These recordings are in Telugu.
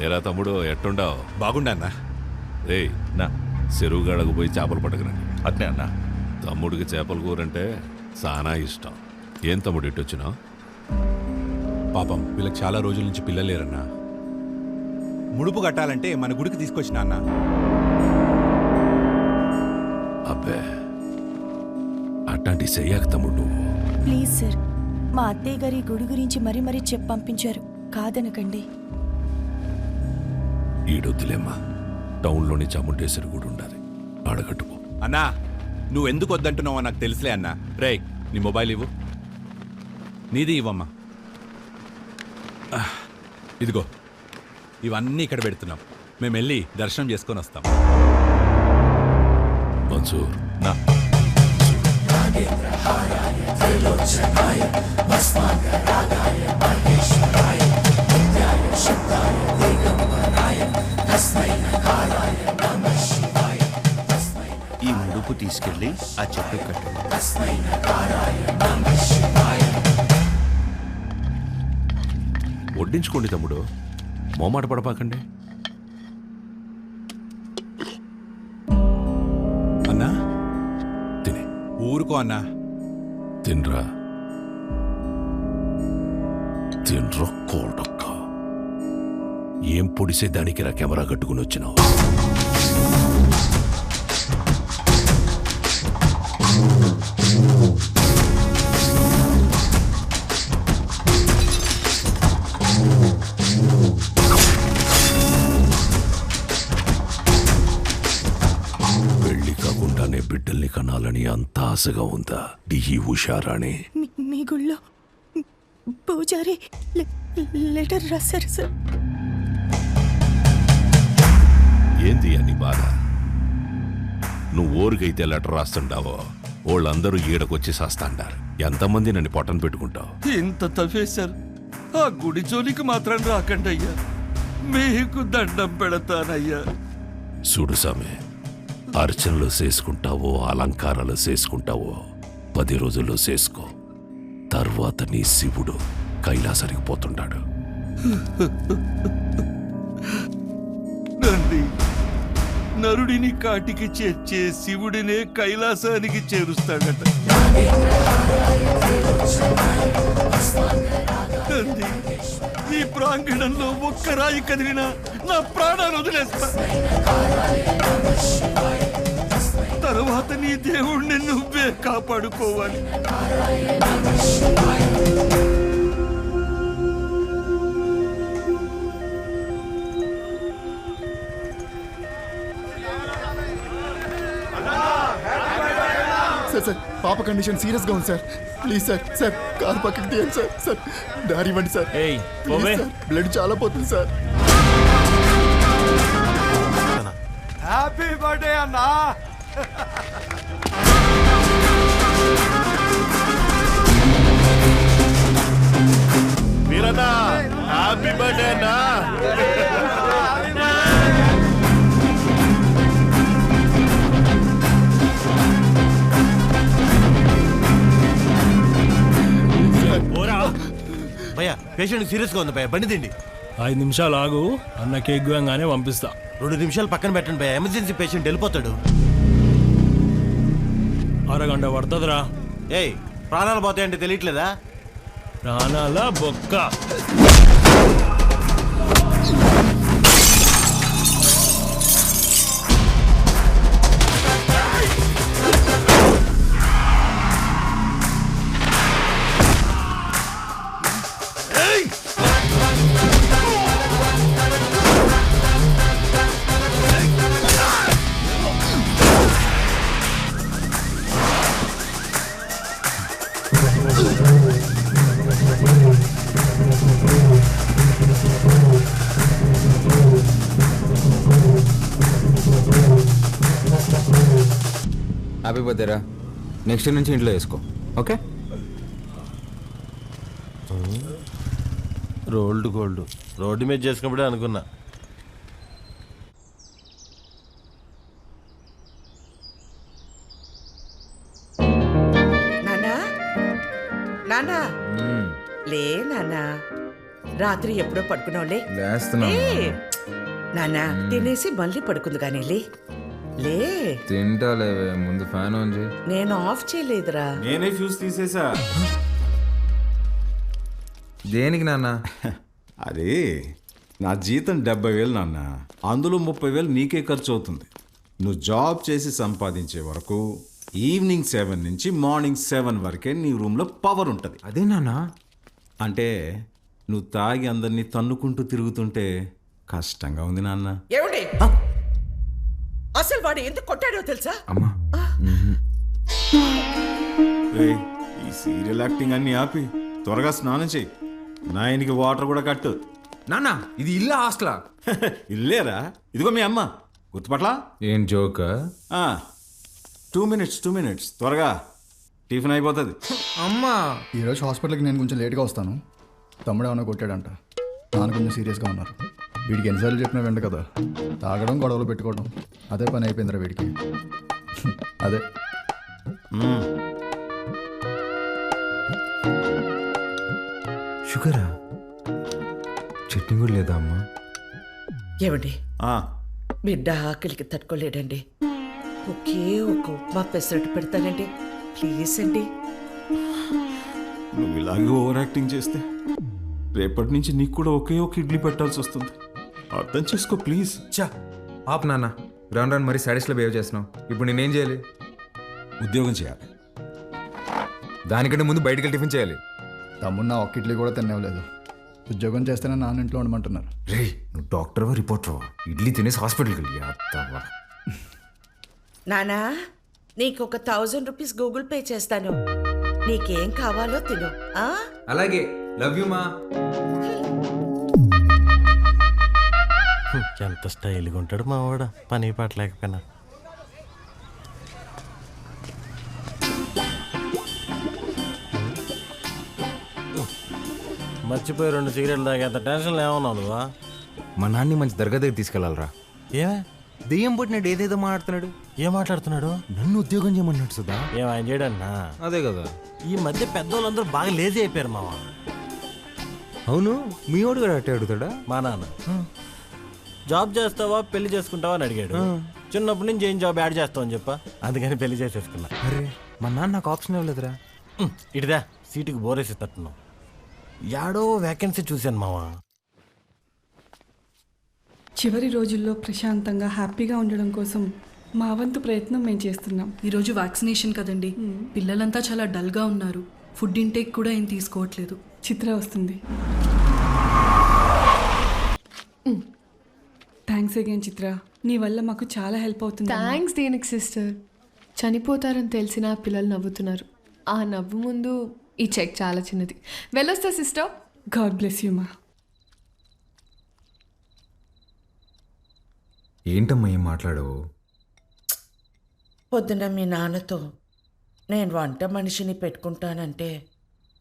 ఏరా తమ్ముడు ఎట్టుండావు? బాగుండా అన్నా. రే నా చెరువు గడకు పోయి చేపలు పట్టకరండి. అట్నే అన్నా. తమ్ముడికి చేపల కూరంటే చాలా ఇష్టం. ఏం తమ్ముడు ఇట్టొచ్చినా? పాపం వీళ్ళకి చాలా రోజుల నుంచి పిల్లలు లేరన్నా. ముడుపు కట్టాలంటే మన గుడికి తీసుకొచ్చిన అన్న. అబ్బే అట్లాంటి చెయ్యాక తమ్ముడు నువ్వు. ప్లీజ్ సార్, మా అత్తయ్య గారి గుడి గురించి మరీ మరీ చెప్పి పంపించారు, కాదనకండి. ఈడొద్దులేమ్మా, టౌన్లోని చాముండేశ్వరి గుడి ఉండాలి, ఆడగట్టుకో. అన్నా నువ్వెందుకు వద్దంటున్నావో నాకు తెలుసులే అన్నా. రే నీ మొబైల్ ఇవ్వు. నీది ఇవ్వమ్మా. ఇదిగో ఇవన్నీ ఇక్కడ పెడుతున్నాం. మేము వెళ్ళి దర్శనం చేసుకొని వస్తాం. మన్సూర్ నా ఈ ముడుపు తీసుకెళ్ళి ఆ చెట్టు కట్టు. వడ్డించుకోండి తమ్ముడు, మోమాట పడపాకండి. అన్నా తినే ఊరుకో అన్నా. తినరా, తినరా కోడక్క. ఏం పొడిసే దానికి రా కెమెరా కట్టుకుని వచ్చినావు? పెళ్లి కాకుండానే బిడ్డల్ని కనాలని అంత ఆశగా ఉందా ఈ ఉషారాణి? మీ గుళ్ళో పూజారి లెటర్ రాశారు సార్. ఏంది అని బాధ? నువ్వు ఊరికైతే లెటర్ రాస్తుంటావో వాళ్ళందరూ ఈడకొచ్చి సాస్తాండారు. ఎంతమంది నన్ను పొట్టను పెట్టుకుంటావు? ఇంత తఫేశారు. ఆ గుడి జోలికి మాత్రం రాకండి అయ్యా, మీకు దండం పెడతానయ్యా. చూడు సామె, అర్చనలు చేసుకుంటావో అలంకారాలు చేసుకుంటావో 10 రోజుల్లో చేసుకో. తర్వాత నీ శివుడు కైలాసానికి పోతుంటాడు. నంది నరుడిని కాటికి చేర్చే శివుడినే కైలాసానికి చేరుస్తాడట. నంది ఈ ప్రాంగణంలో ఒక్క రాయి కదిలినా నా ప్రాణాలు వదిలేస్తా. తర్వాత నీ దేవుణ్ణి నువ్వే కాపాడుకోవాలి. సార్ పాప కండిషన్ సీరియస్ గా ఉంది sir. Please sir, sir car పక్కకి తీయండి సార్. సార్ దారి ఇవ్వండి సార్. ప్లీజ్ సార్, బ్లడ్ చాలా పోతుంది సార్. హ్యాపీ బర్త్డే అన్నా. మీరన్నా హ్యాపీ బర్త్డే అన్నా. భయ్యా పేషెంట్ సీరియస్ గా ఉంది భయ్యా, బండి తిండి. 5 నిమిషాలు ఆగు, అన్న కేక్ గోయంగానే పంపిస్తా. 2 నిమిషాలు పక్కన పెట్టండి భయ్యా, ఎమర్జెన్సీ పేషెంట్ వెళ్ళిపోతాడు. అరగంట పడుతుందిరా. ఏయ్ ప్రాణాలు పోతాయంటే తెలియట్లేదా? ప్రాణాల బొక్క. హ్యాపీ బర్త్డేరా. నెక్స్ట్ నుంచి ఇంట్లో వేసుకో, ఓకే? రోల్డ్ గోల్డ్ రోడ్డు మీద చేసుకున్నప్పుడే అనుకున్నా. నానా నానా లే నానా, రాత్రి రాత్రి ఎప్పుడో పడుకున్నావులే. లేస్తున్నా నానా తినేసి మళ్ళీ పడుకుంది కానీ లే. తింటాలేవే, ముందు ఫ్యాన్ ఆన్ చేయి. నేను ఆఫ్ చేయలేదురా. నేనే ఫ్యూజ్ తీసేసా. దేనికి నాన్న? అరే నా జీతం 70,000 నాన్న, అందులో 30,000 నీకే ఖర్చు అవుతుంది. నువ్వు జాబ్ చేసి సంపాదించే వరకు ఈవినింగ్ 7 నుంచి మార్నింగ్ 7 వరకే నీ రూమ్లో పవర్ ఉంటుంది. అదే నాన్న. అంటే నువ్వు తాగి అందరినీ తన్నుకుంటూ తిరుగుతుంటే కష్టంగా ఉంది నాన్న. ఏమండి అసలు వాడు ఎందుకు కొట్టాడో తెలుసా? అమ్మా రేయ్, ఈ సీరియల్ యాక్టింగ్ అన్ని ఆపి త్వరగా స్నానం చేయి. నాయనికి వాటర్ కూడా కట్టు. నాన్న, ఇది ఇల్లు హాస్టలా? ఇల్లేరా? ఇదిగో మీ అమ్మ గుర్తుపట్లా? ఏం జోక్? 2 minutes త్వరగా టిఫిన్ అయిపోతుంది. అమ్మా, ఈరోజు హాస్పిటల్కి నేను కొంచెం లేట్గా వస్తాను. తమ్ముడు ఏమైనా కొట్టాడంట. నాన్న కొంచెం సీరియస్గా ఉన్నారు. వీడికి ఎన్నిసార్లు చెప్పినా వెంట కదా, తాగడం గొడవలు పెట్టుకోవడం అదే పని అయిపోయిందిరా వీడికి. అదే షుగరా? చట్నీ కూడా లేదా అమ్మా? ఏమండి బిడ్డ ఆకలికి తట్టుకోలేడండి. ఒకే ఒక ఉప్మా పెసరట్టు పెడతానండి, ప్లీజ్ అండి. నువ్వు ఇలాగే ఓవర్ యాక్టింగ్ చేస్తే రేపటి నుంచి నీకు కూడా ఒకే ఒక ఇడ్లీ పెట్టాల్సి వస్తుంది. అర్థం చేసుకో ప్లీజ్. చా ఆప్ నాన్న, రాను రాను మరీ సాడీస్లో బిహేవ్ చేస్తున్నావు. ఇప్పుడు నేనేం చేయాలి? ఉద్యోగం చేయాలి. దానికంటే ముందు బయటికి వెళ్ళి టిఫిన్ చేయాలి. తమ్ముడు నా ఒక్క ఇడ్లీ కూడా తినేవలేదు. ఉద్యోగం చేస్తేనే నాన్న ఇంట్లో ఉండమంటున్నారు. రే, నువ్వు డాక్టర్వా రిపోర్టర్వా? ఇడ్లీ తినేసి హాస్పిటల్కి వెళ్ళి అత్తవా. నానా నీకు ఒక 1000 రూపీస్ గూగుల్ పే చేస్తాను. నీకేం కావాలో తిను. అలాగే, లవ్ యూ మా. ఎంత స్టైల్గా ఉంటాడు మా వాడ, పని పాట లేకపోయినా. మర్చిపోయి 2 సిగరెట్లు తాగేంత టెన్షన్లో ఏమన్నావు నువ్వా? మా నాన్ని మంచి దర్గా దగ్గర తీసుకెళ్లాలరా. ఏమే దెయ్యం పుట్టినాడు, ఏదేదో మాట్లాడుతున్నాడు. ఏం మాట్లాడుతున్నాడు? నన్ను ఉద్యోగం చేయమన్నాడు సుధా. ఏం ఆయన చేయడన్నా? అదే కదా, ఈ మధ్య పెద్దోళ్ళందరూ బాగా లేజీ అయిపోయారు మావా. అవును, మీ వాడు కూడా అట్టే అడుగుతాడా? మా నాన్న జాబ్ చేస్తావా పెళ్లి చేసుకుంటావా అని అడిగాడు. చిన్నప్పటి నుంచి ఏం జాబ్ యాడ్ చేస్తావు అని చెప్పా, అందుకని పెళ్లి చేసేసుకున్నా. అరే, మా నాన్న నాకు ఆప్షన్ ఇవ్వలేదురా. ఇటుదా సీటుకి బోరేసి తట్టున్నావు. యాడో వ్యాకెన్సీ చూశాను మావా. చివరి రోజుల్లో ప్రశాంతంగా హ్యాపీగా ఉండడం కోసం మా వంతు ప్రయత్నం మేము చేస్తున్నాం. ఈరోజు వ్యాక్సినేషన్ కదండి, పిల్లలంతా చాలా డల్గా ఉన్నారు. ఫుడ్ ఇంటేక్ కూడా ఏం తీసుకోవట్లేదు. చిత్ర వస్తుంది. థ్యాంక్స్ అగైన్ చిత్ర, నీ వల్ల మాకు చాలా హెల్ప్ అవుతుంది. థ్యాంక్స్ దేనికి సిస్టర్. చనిపోతారని తెలిసిన పిల్లలు నవ్వుతున్నారు. ఆ నవ్వు ముందు ఈ చెక్ చాలా చిన్నది. వెళ్ళొస్తా సిస్టర్. గాడ్ బ్లెస్ యూ మా. ఏంటమ్మా ఏం మాట్లాడవు? పొద్దున మీ నాన్నతో నేను వంట మనిషిని పెట్టుకుంటానంటే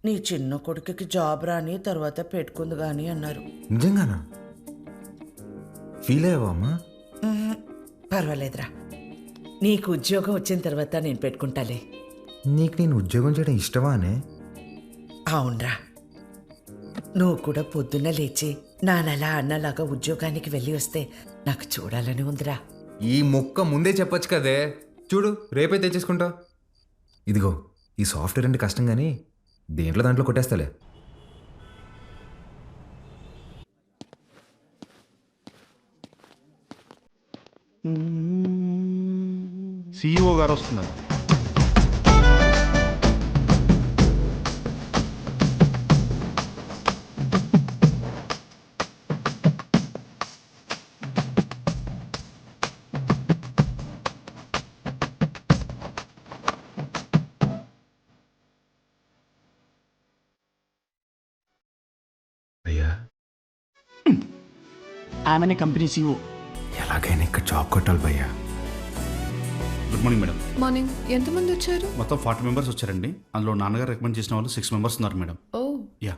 నీ చిన్న కొడుకుకి జాబ్ రాని తర్వాత పెట్టుకుంది కానీ అన్నారు. నిజంగానా? ఫీల్ అయ్యావా అమ్మా? పర్వాలేదురా, నీకు ఉద్యోగం వచ్చిన తర్వాత నేను పెట్టుకుంటాలే. నీకు నేను ఉద్యోగం చేయడం ఇష్టమా అనే? అవునరా, నువ్వు కూడా పొద్దున్న లేచి నానలా అన్నలాగా ఉద్యోగానికి వెళ్ళి వస్తే నాకు చూడాలని ఉందిరా. ఈ మొక్క ముందే చెప్పొచ్చు కదే. చూడు, రేపే తెచ్చేసుకుంటా. ఇదిగో, ఈ సాఫ్ట్వేర్ అంటే కష్టం కానీ దేంట్లో దాంట్లో కొట్టేస్తాలే. CEO గారు వస్తున్నారు. ఆమెనే కంపెనీ CEO. ఎలాగైనా ఇక్కడ జాబ్ కొట్టాలి భయ్యా. Good morning madam. మార్నింగ్. ఎంతమంది వచ్చారు? మొత్తం 40 మెంబర్స్ వచ్చారండి. అందులో నాన్నగారు రికమెండ్ చేసిన వాళ్ళు 6 మెంబర్స్ ఉన్నారు madam. Oh yeah.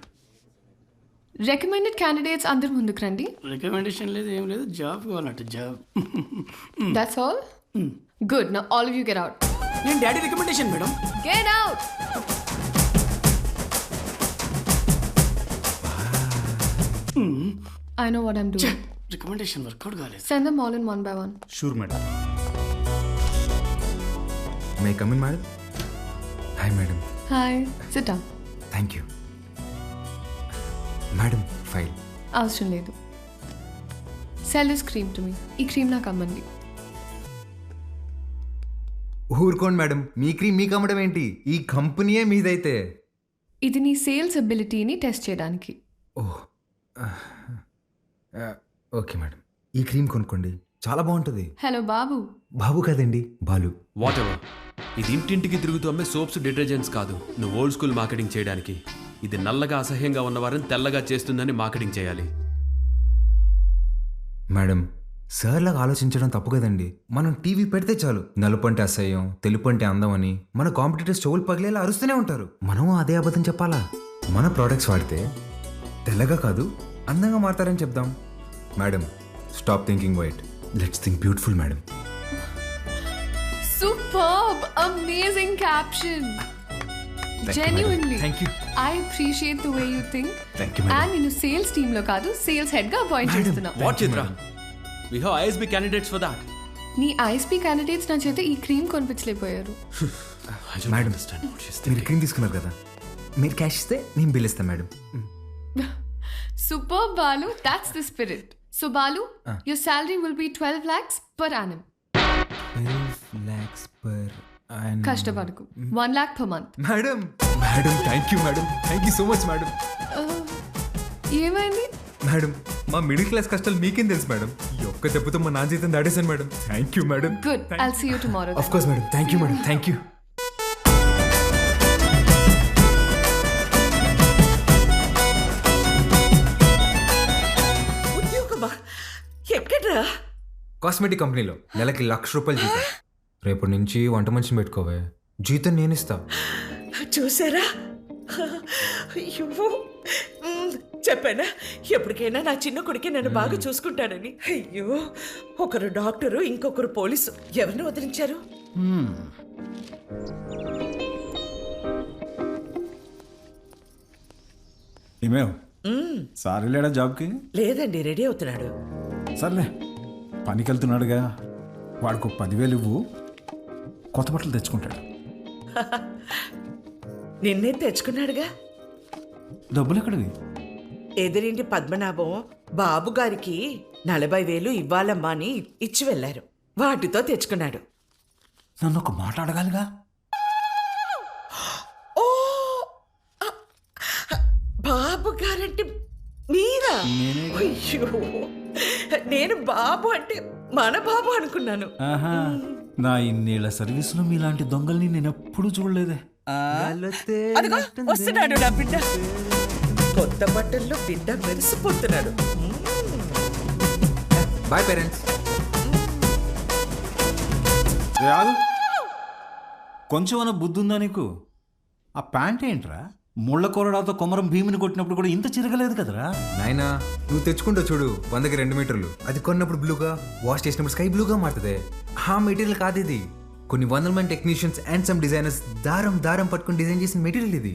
Recommended candidates అందరు ముందుకు రండి. రికమెండేషన్ లేదు, ఏం లేదు, జాబ్ కావాలంట. Job. That's all. Good. Now all of you get out. నేను daddy recommendation madam. Get out. I know what I'm doing. Recommendation work out కాలేదు. Send them all in one by one. Sure madam. May come in madam. Hi madam. Hi. Sit down. Thank you madam. File అవసరం లేదు. Sell this cream to me. ఈ క్రీమ్ నాకు అమ్మండి. ఊరుకోండి మేడం, మీ క్రీమ్ మీకు అమ్మడం ఏంటి? ఈ కంపెనీయే మీదైతే. ఇది నీ సేల్స్ అబిలిటీని టెస్ట్ చేయడానికి. ఓహ్ ఓకే మేడం, ఈ క్రీమ్ కొనుక్కోండి, చాలా బాగుంటుంది. హలో బాబు. బాబు కాదండి, బాలు. What ever. ఇది ఇంటింటికి తిరుగుతూ అమ్మే సోప్స్, డిటర్జెంట్స్ కాదు. నువ్వు ఓల్డ్ స్కూల్ మార్కెటింగ్ చేయడానికి. ఇది నల్లగా అసహ్యంగా ఉన్నవారిని తెల్లగా చేస్తుందని మార్కెటింగ్ చేయాలి. మేడం, సార్ లాగా ఆలోచించడం తప్పు కదండి. మనం టీవీ పెడితే చాలు నలుపు అంటే అసహ్యం, తెలుపు అంటే అందం అని మన కాంపిటీటర్స్ చెవులు పగిలేలా అరుస్తూనే ఉంటారు. మనం అదే అబద్ధం చెప్పాలా? మన ప్రోడక్ట్స్ వాడితే తెల్లగా కాదు అందంగా మారతారని చెప్దాం. Madam, stop thinking white, let's think beautiful madam. Superb! Amazing caption! Genuinely. Thank you. I appreciate the way you think. Thank you, madam. And నేను సేల్స్ టీమ్ లో కాదు, సేల్స్ హెడ్ గా అపాయింట్ చేస్తున్నా. What Chitra? We have ISB candidates for that. నీ ఐఎస్పీ క్యాండిడేట్స్ నా చేత ఈ క్రీమ్ కొనిపించలేకపోయారు. మేడం, మీరు క్రీమ్ తీసుకున్నారు కదా, మీరు క్యాష్ ఇస్తే నేను బిల్ ఇస్తాను madam. Superb, Balu. That's the spirit. So Balu, your salary will be 12 lakhs per annum. 12 lakhs per annum. కష్టపడకు. 1 lakh per month. Madam, madam thank you madam, thank you so much madam. ఏమైంది? మేడం, మా మిడిల్ క్లాస్ కష్టాలు మీకేం తెలుసు మేడం. ఈ ఒక్క దెబ్బతో మా నా జీతం దాడేశాను madam. Thank you madam. Good. I'll see you tomorrow. Of course madam. Thank you madam. Thank you. ఉద్యోగమా? ఎక్కడ్రా? కాస్మెటిక్ కంపెనీలో నెలకి ₹1,00,000 జీతం. రేపటి నుంచి వంట మనిషిని పెట్టుకోవే, జీతం నేను ఇస్తా. చూసారా? అయ్యో, చెప్పానా ఎప్పటికైనా నా చిన్న కొడుకే నన్ను బాగా చూసుకుంటానని. అయ్యో, ఒకరు డాక్టరు, ఇంకొకరు పోలీసు. ఎవరిని వదిలించారు? ఏమేవ్ సార్ వెళ్ళాడా జాబ్కి? లేదండి, రెడీ అవుతున్నాడు. సర్లే, పనికి వెళ్తున్నాడుగా, వాడికి 10,000 ఇవ్వు, కొత్త బట్టలు తెచ్చుకుంటాడు. నిన్నే తెచ్చుకున్నాడుగా. డబ్బులు ఎక్కడివి? ఎదురింటి పద్మనాభం బాబు గారికి 40,000 ఇవ్వాలమ్మా అని ఇచ్చి వెళ్ళారు, వాటితో తెచ్చుకున్నాడు. నన్ను ఒక మాట అడగాలిగా. ఓ, బాబు గారంటే మీరా? అయ్యో, నేను బాబు అంటే మన బాబు అనుకున్నాను. ఆహా, నా ఇన్నేళ్ల సర్వీసులో మీలాంటి దొంగల్ని నేను ఎప్పుడు చూడలేదే. అదిగో వస్తున్నాడు నా బిడ్డ, కొత్త బట్టల్లో బిడ్డ మెరిసిపోతున్నాడు. Boy parents. కొంచెం అన్న బుద్ధి ఉందా నీకు? ఆ ప్యాంట్ ఏంట్రా, ముళ్ళ కొరడాతో కొమరం భీమిని కొట్టినప్పుడు కూడా ఇంత చిరగలేదు కదరా. నాయనా, నువ్వు తెచ్చుకుంటా చూడు, 100కి 2 మీటర్లు. అది కొన్నప్పుడు బ్లూగా, వాష్ చేసినప్పుడు స్కై బ్లూగా మారుతుంది. ఆ మెటీరియల్ కాదు ఇది. కొన్ని 100 మంది టెక్నీషియన్స్ అండ్ సమ్ డిజైనర్స్ దారం పట్టుకుని డిజైన్ చేసిన మెటీరియల్ ఇది.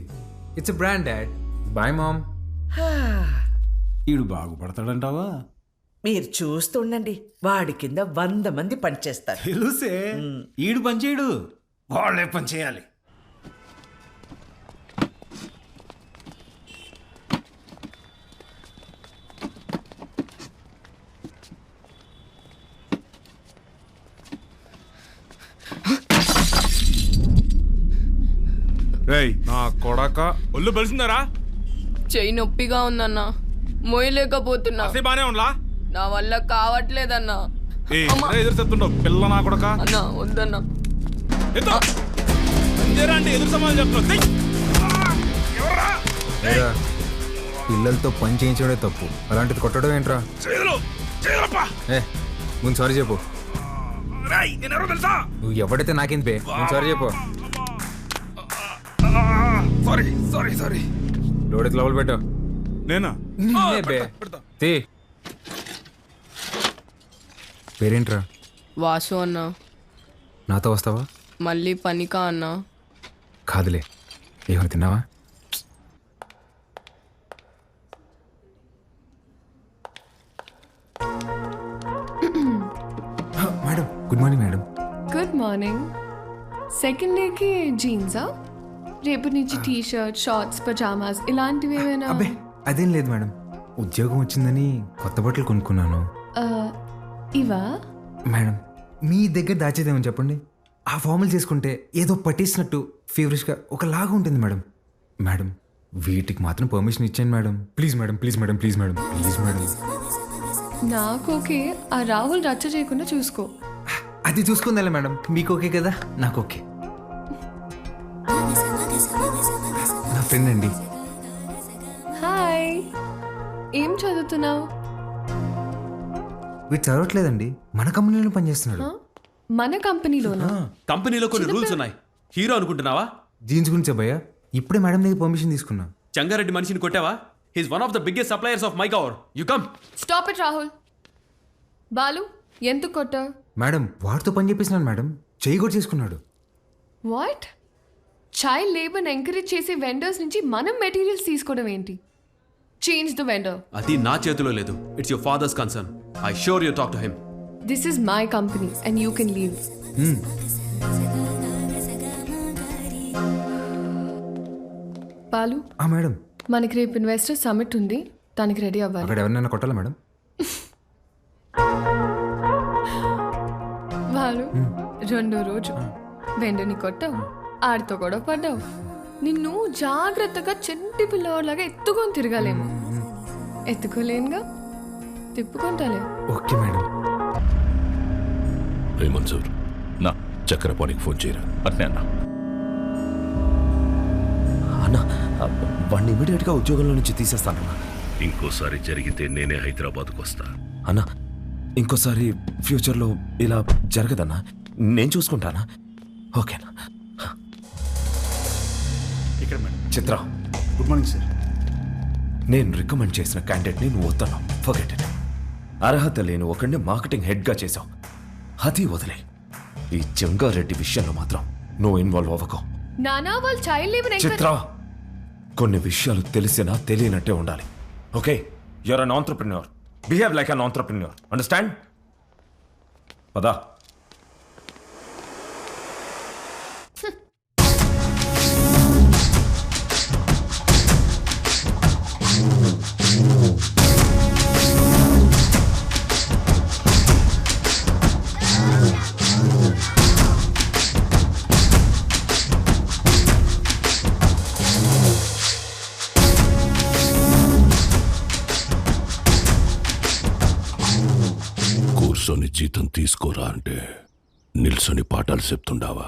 It's a brand dad. Bye mom. ఈడు బాగుపడతాడంటావా? మీరు చూస్తుండండి, వాడి కింద 100 మంది పనిచేస్తారు. తెలుసే, ఈడు పనిచేయడు, వాళ్ళే పని చేయాలి. నా కొడక ఒళ్ళు బలిసిందరా? చెయ్యి నొప్పిగా ఉందన్నా, మోయలేకపోతున్నా. బానే ఉండలా? నా వల్ల కావట్లేదన్నా. ఎదురు చెప్తుండవు పిల్ల నా కొడక. అన్నా వద్దన్నా. ఎదురు సమాధానం చెప్తున్నా. పిల్లలతో పని చేయించడే తప్పు, అలాంటిది కొట్టడం ఏంట్రా? ముందు సారీ చెప్పు. నువ్వు ఎవడైతే నాకేంది బే, సారీ చెప్పు. సారీ లోడెత్తి లోపల పెట్టు. నేనా? బే పేరేంట్రా? వాసు అన్నా. నాతో వస్తావా? మళ్ళీ పనికా అన్నా? కాదులే, ఏమైనా తిన్నావా? Morning madam. Good morning. Second డేకి జీన్సా? రేపటి నుంచి టీ షర్ట్, షార్ట్స్, పజామాస్ ఇలాంటివి ఏమైనా? అబ్బే అదేం లేదు మేడం. ఉద్యోగం వచ్చిందని కొత్త బట్టలు కొనుక్కున్నాను. ఇవా? మేడం మీ దగ్గర దాచేదేమని చెప్పండి. ఆ ఫార్మల్ చేసుకుంటే ఏదో పట్టేసినట్టు ఫీవరిష్గా ఒకలాగా ఉంటుంది మేడం. మేడం వీటికి మాత్రం పర్మిషన్ ఇచ్చాను madam. Please madam, please madam, please madam, please madam. నాకు ఓకే. ఆ రాహుల్ రచ్చ చేయకుండా చూసుకో. అది చూసుకుందా మేడం? మీకు ఓకే కదా? నాకు ఓకే. నా ఫ్రెండ్ అండి. హాయ్, ఏం చదువుతున్నావు? వీడు చదవట్లేదండి, మన కంపెనీలో పనిచేస్తున్నాడు. మన కంపెనీలోనా? కంపెనీలో కొన్ని రూల్స్ ఉన్నాయి. హీరో అనుకుంటున్నావా? జీన్స్ గురించి భయ్యా ఇప్పుడే మేడం దగ్గర పర్మిషన్ తీసుకున్నా. చంగారెడ్డి మనిషిని కొట్టావా? He's one of the biggest suppliers of మైకవర్. You come. Stop it Rahul. Balu, ఎంత కొట్టా? మేడం వాడితో పని చేపిస్తున్నాను మేడం, చెయ్యి కూడా చేసుకున్నాడు. వాట్? చైల్డ్ లేబర్ ఎంకరేజ్ చేసే వెండర్స్ నుంచి మనం మెటీరియల్స్ తీసుకోవడం ఏంటి? Change the vendor. అది నా చేతిలో లేదు. It's your father's concern. I sure you talk to him. This is my company and you can leave. Balu, madam మనకి రేపు ఇన్వెస్టర్ సమిట్ ఉంది, దానికి రెడీ అవ్వాలి. అక్కడ ఎవరినైనా కొట్టాలా మేడం? బాలు, రెండో రోజు వెండని కొట్టావు, ఆడితో కూడా పడ్డావు. నిన్ను జాగ్రత్తగా చెంటి పిల్లవాడిలాగా ఎత్తుకొని తిరగాలేమో. ఎత్తుకోలేనుగా, తిప్పుకుంటాలే. Okay madam. రే మన్సూర్, నా చక్రపాణికి ఫోన్ చేయరా. అట్నే అన్నా. అన్నా, వాడిని ఇమీడియట్గా ఉద్యోగంలో నుంచి తీసేస్తానన్నా. ఇంకోసారి జరిగితే నేనే హైదరాబాద్కు వస్తా. అన్నా, ఇంకోసారి ఫ్యూచర్లో ఇలా జరగదన్నా. నేను చూసుకుంటానా? ఓకేనా? ఇక్కడ మేడం. చిత్ర, గుడ్ మార్నింగ్ సార్. నేను రికమెండ్ చేసిన క్యాండిడేట్ని నువ్వు వద్దను. Forget it. అర్హత లేని ఒకడిని మార్కెటింగ్ హెడ్గా చేశావు. అది వదిలే. ఈ జంగారెడ్డి విషయంలో మాత్రం నువ్వు ఇన్వాల్వ్ అవ్వకు. నానా, వాళ్ళు చైల్డ్ లేబర్ చిత్ర, కొన్ని విషయాలు తెలిసినా తెలియనట్టే ఉండాలి. Okay, you're an entrepreneur. Behave like an entrepreneur. Understand? పదా. కూర్చొని జీతం తీసుకోరా అంటే నిల్సొని పాఠాలు చెప్తుండావా?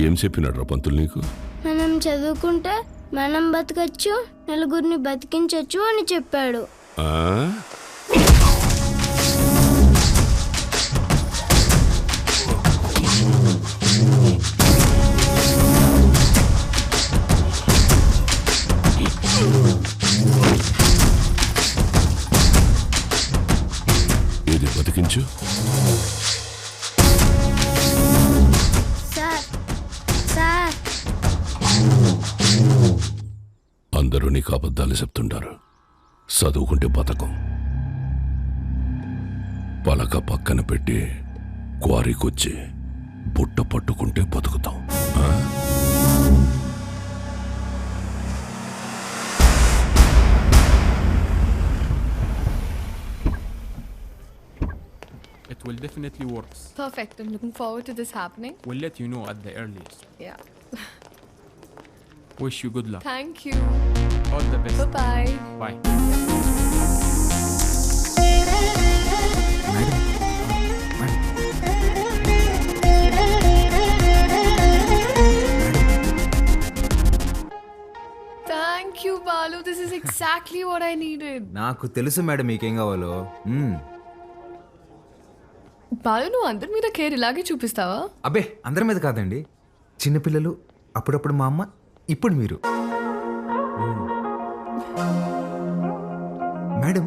ఏం చెప్పినాడు పంతులు నీకు? మనం చదువుకుంటే మనం బతకచ్చు, నలుగురిని బతికించచ్చు అని చెప్పాడు. ఏది బతికించు? సార్, సార్, అందరూ నీకు అబద్ధాలు చెప్తుంటారు. చదువుకుంటే బతకం. పలక పక్కన పెట్టి క్వారీకొచ్చి బుట్ట పట్టుకుంటే బతుకుతాం. It will definitely work. Perfect. I'm looking forward to this happening. We'll let you know at the earliest. Yeah. Wish you good luck. Thank you. All the best. Bye-bye. Bye. Thank you, Balu. This is exactly what I needed. నాకు తెలుసు మేడం మీకేం కావాలో. బాలు, నువ్వు అందరి మీద కేర్ ఇలాగే చూపిస్తావా? అబ్బే అందరి మీద కాదండి, చిన్నపిల్లలు, అప్పుడప్పుడు మా అమ్మ, ఇప్పుడు మీరు. మేడం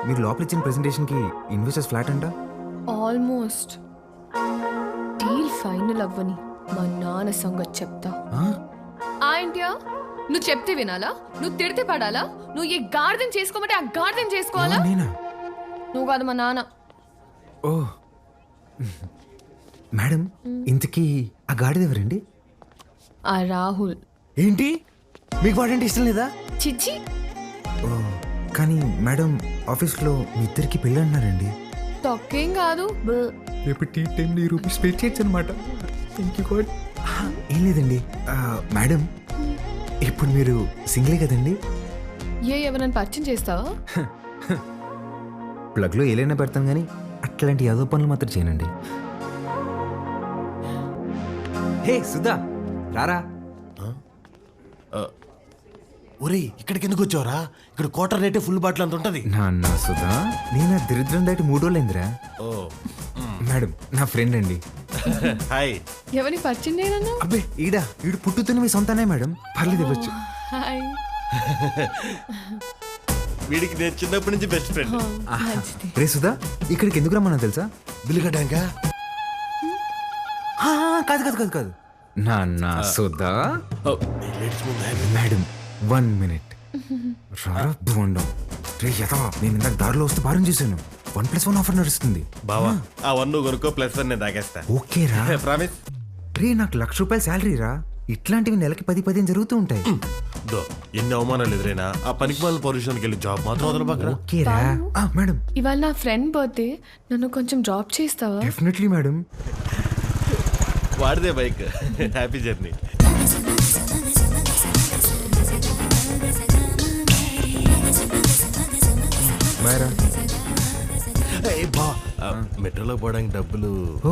మీరు లోపల ఇచ్చిన ప్రెజెంటేషన్కి ఇన్వెస్టర్స్ ఫ్లాట్ అంట. ఆల్మోస్ట్. డీల్ ఫైనల్ అవ్వని మా నాన్న సంగతి చెప్తా. ఏంటియా? నువ్వు చెప్తే వినాలా? నువ్వు తిడితే పడాలా? నువ్వు ఏ గార్డెన్ చేసుకోమంటే ఆ గార్డెన్ చేసుకోవాలా? నువ్వు కాదు మా నాన్న. ఓ మేడం, ఇంతకీ ఆ గాడిద ఎవరండి? ఆ రాహుల్. ఏంటి, మీకు వాడంటే ఇష్టం లేదా? చిచ్చి. ఓ కానీ మేడం, ఆఫీస్లో మీ ఇద్దరికి పెళ్ళి అన్నారండి. తొక్కేం కాదు. రేపు టీ టైంలో రూపీస్ పే చేయొచ్చు అనమాట. ఏం లేదండి మేడం, ఇప్పుడు మీరు సింగిలే కదండి? ఎవరైనా పరిచయం చేస్తావా? ప్లగ్లో ఏలైనా పెడతాం కానీ అట్లాంటి యాదో పనులు మాత్రం చేయనండి. హే సుధా, రారా. ఒరేయ్, ఇక్కడికి ఎందుకు వచ్చావురా? ఇక్కడ క్వార్టర్ రేటే ఫుల్ బాటిల్ అంత ఉంటుంది. నాన్న సుధా, నేను ఆ దరిద్రం దాటి 3 రోజులైందిరా. మేడం, నా ఫ్రెండ్ అండి. హాయ్. ఎవరిని పరిచయం చేయనన్నా? అబ్బే ఈడు పుట్టుతున్న మీ సొంతనే మేడం, పర్లేదు ఇవ్వచ్చు. హాయ్. వీడికి నేను చిన్నప్పటి నుంచి బెస్ట్ ఫ్రెండ్. రే సుధా, ఇక్కడికి ఎందుకు రమ్మన్నా తెలుసా? బిల్లు కట్టాక? కాదు కాదు కాదు కాదు నాన్న సుధా. Madam 1 minute. రారా బోండం. రే యథా, నేను ఇందాక దారిలో వస్తే భారం చూశాను. 1+1 ఆఫర్ నడుస్తుంది. బావా, ఆ 1 నువ్వు కొనుక్కో, +1 నేను తాగేస్తా. ఓకే రా. ప్రామిస్. రే, నాకు ₹1,00,000 శాలరీ రా. ఇట్లాంటివి నెలకి 10-15 జరుగుతూ ఉంటాయి. ఎన్ని అవమానాలు ఎదురైనా ఆ పనికి వాళ్ళ పొజిషన్కి వెళ్ళి జాబ్ మాత్రం వదలబాకరా. ఓకే రా. మేడం, ఇవాళ నా ఫ్రెండ్ బర్త్డే, నన్ను కొంచెం డ్రాప్ చేస్తావా? Definitely madam. వాడిదే బైక్. Happy journey. మెట్రోలో పోవడానికి డబ్బులు. ఓ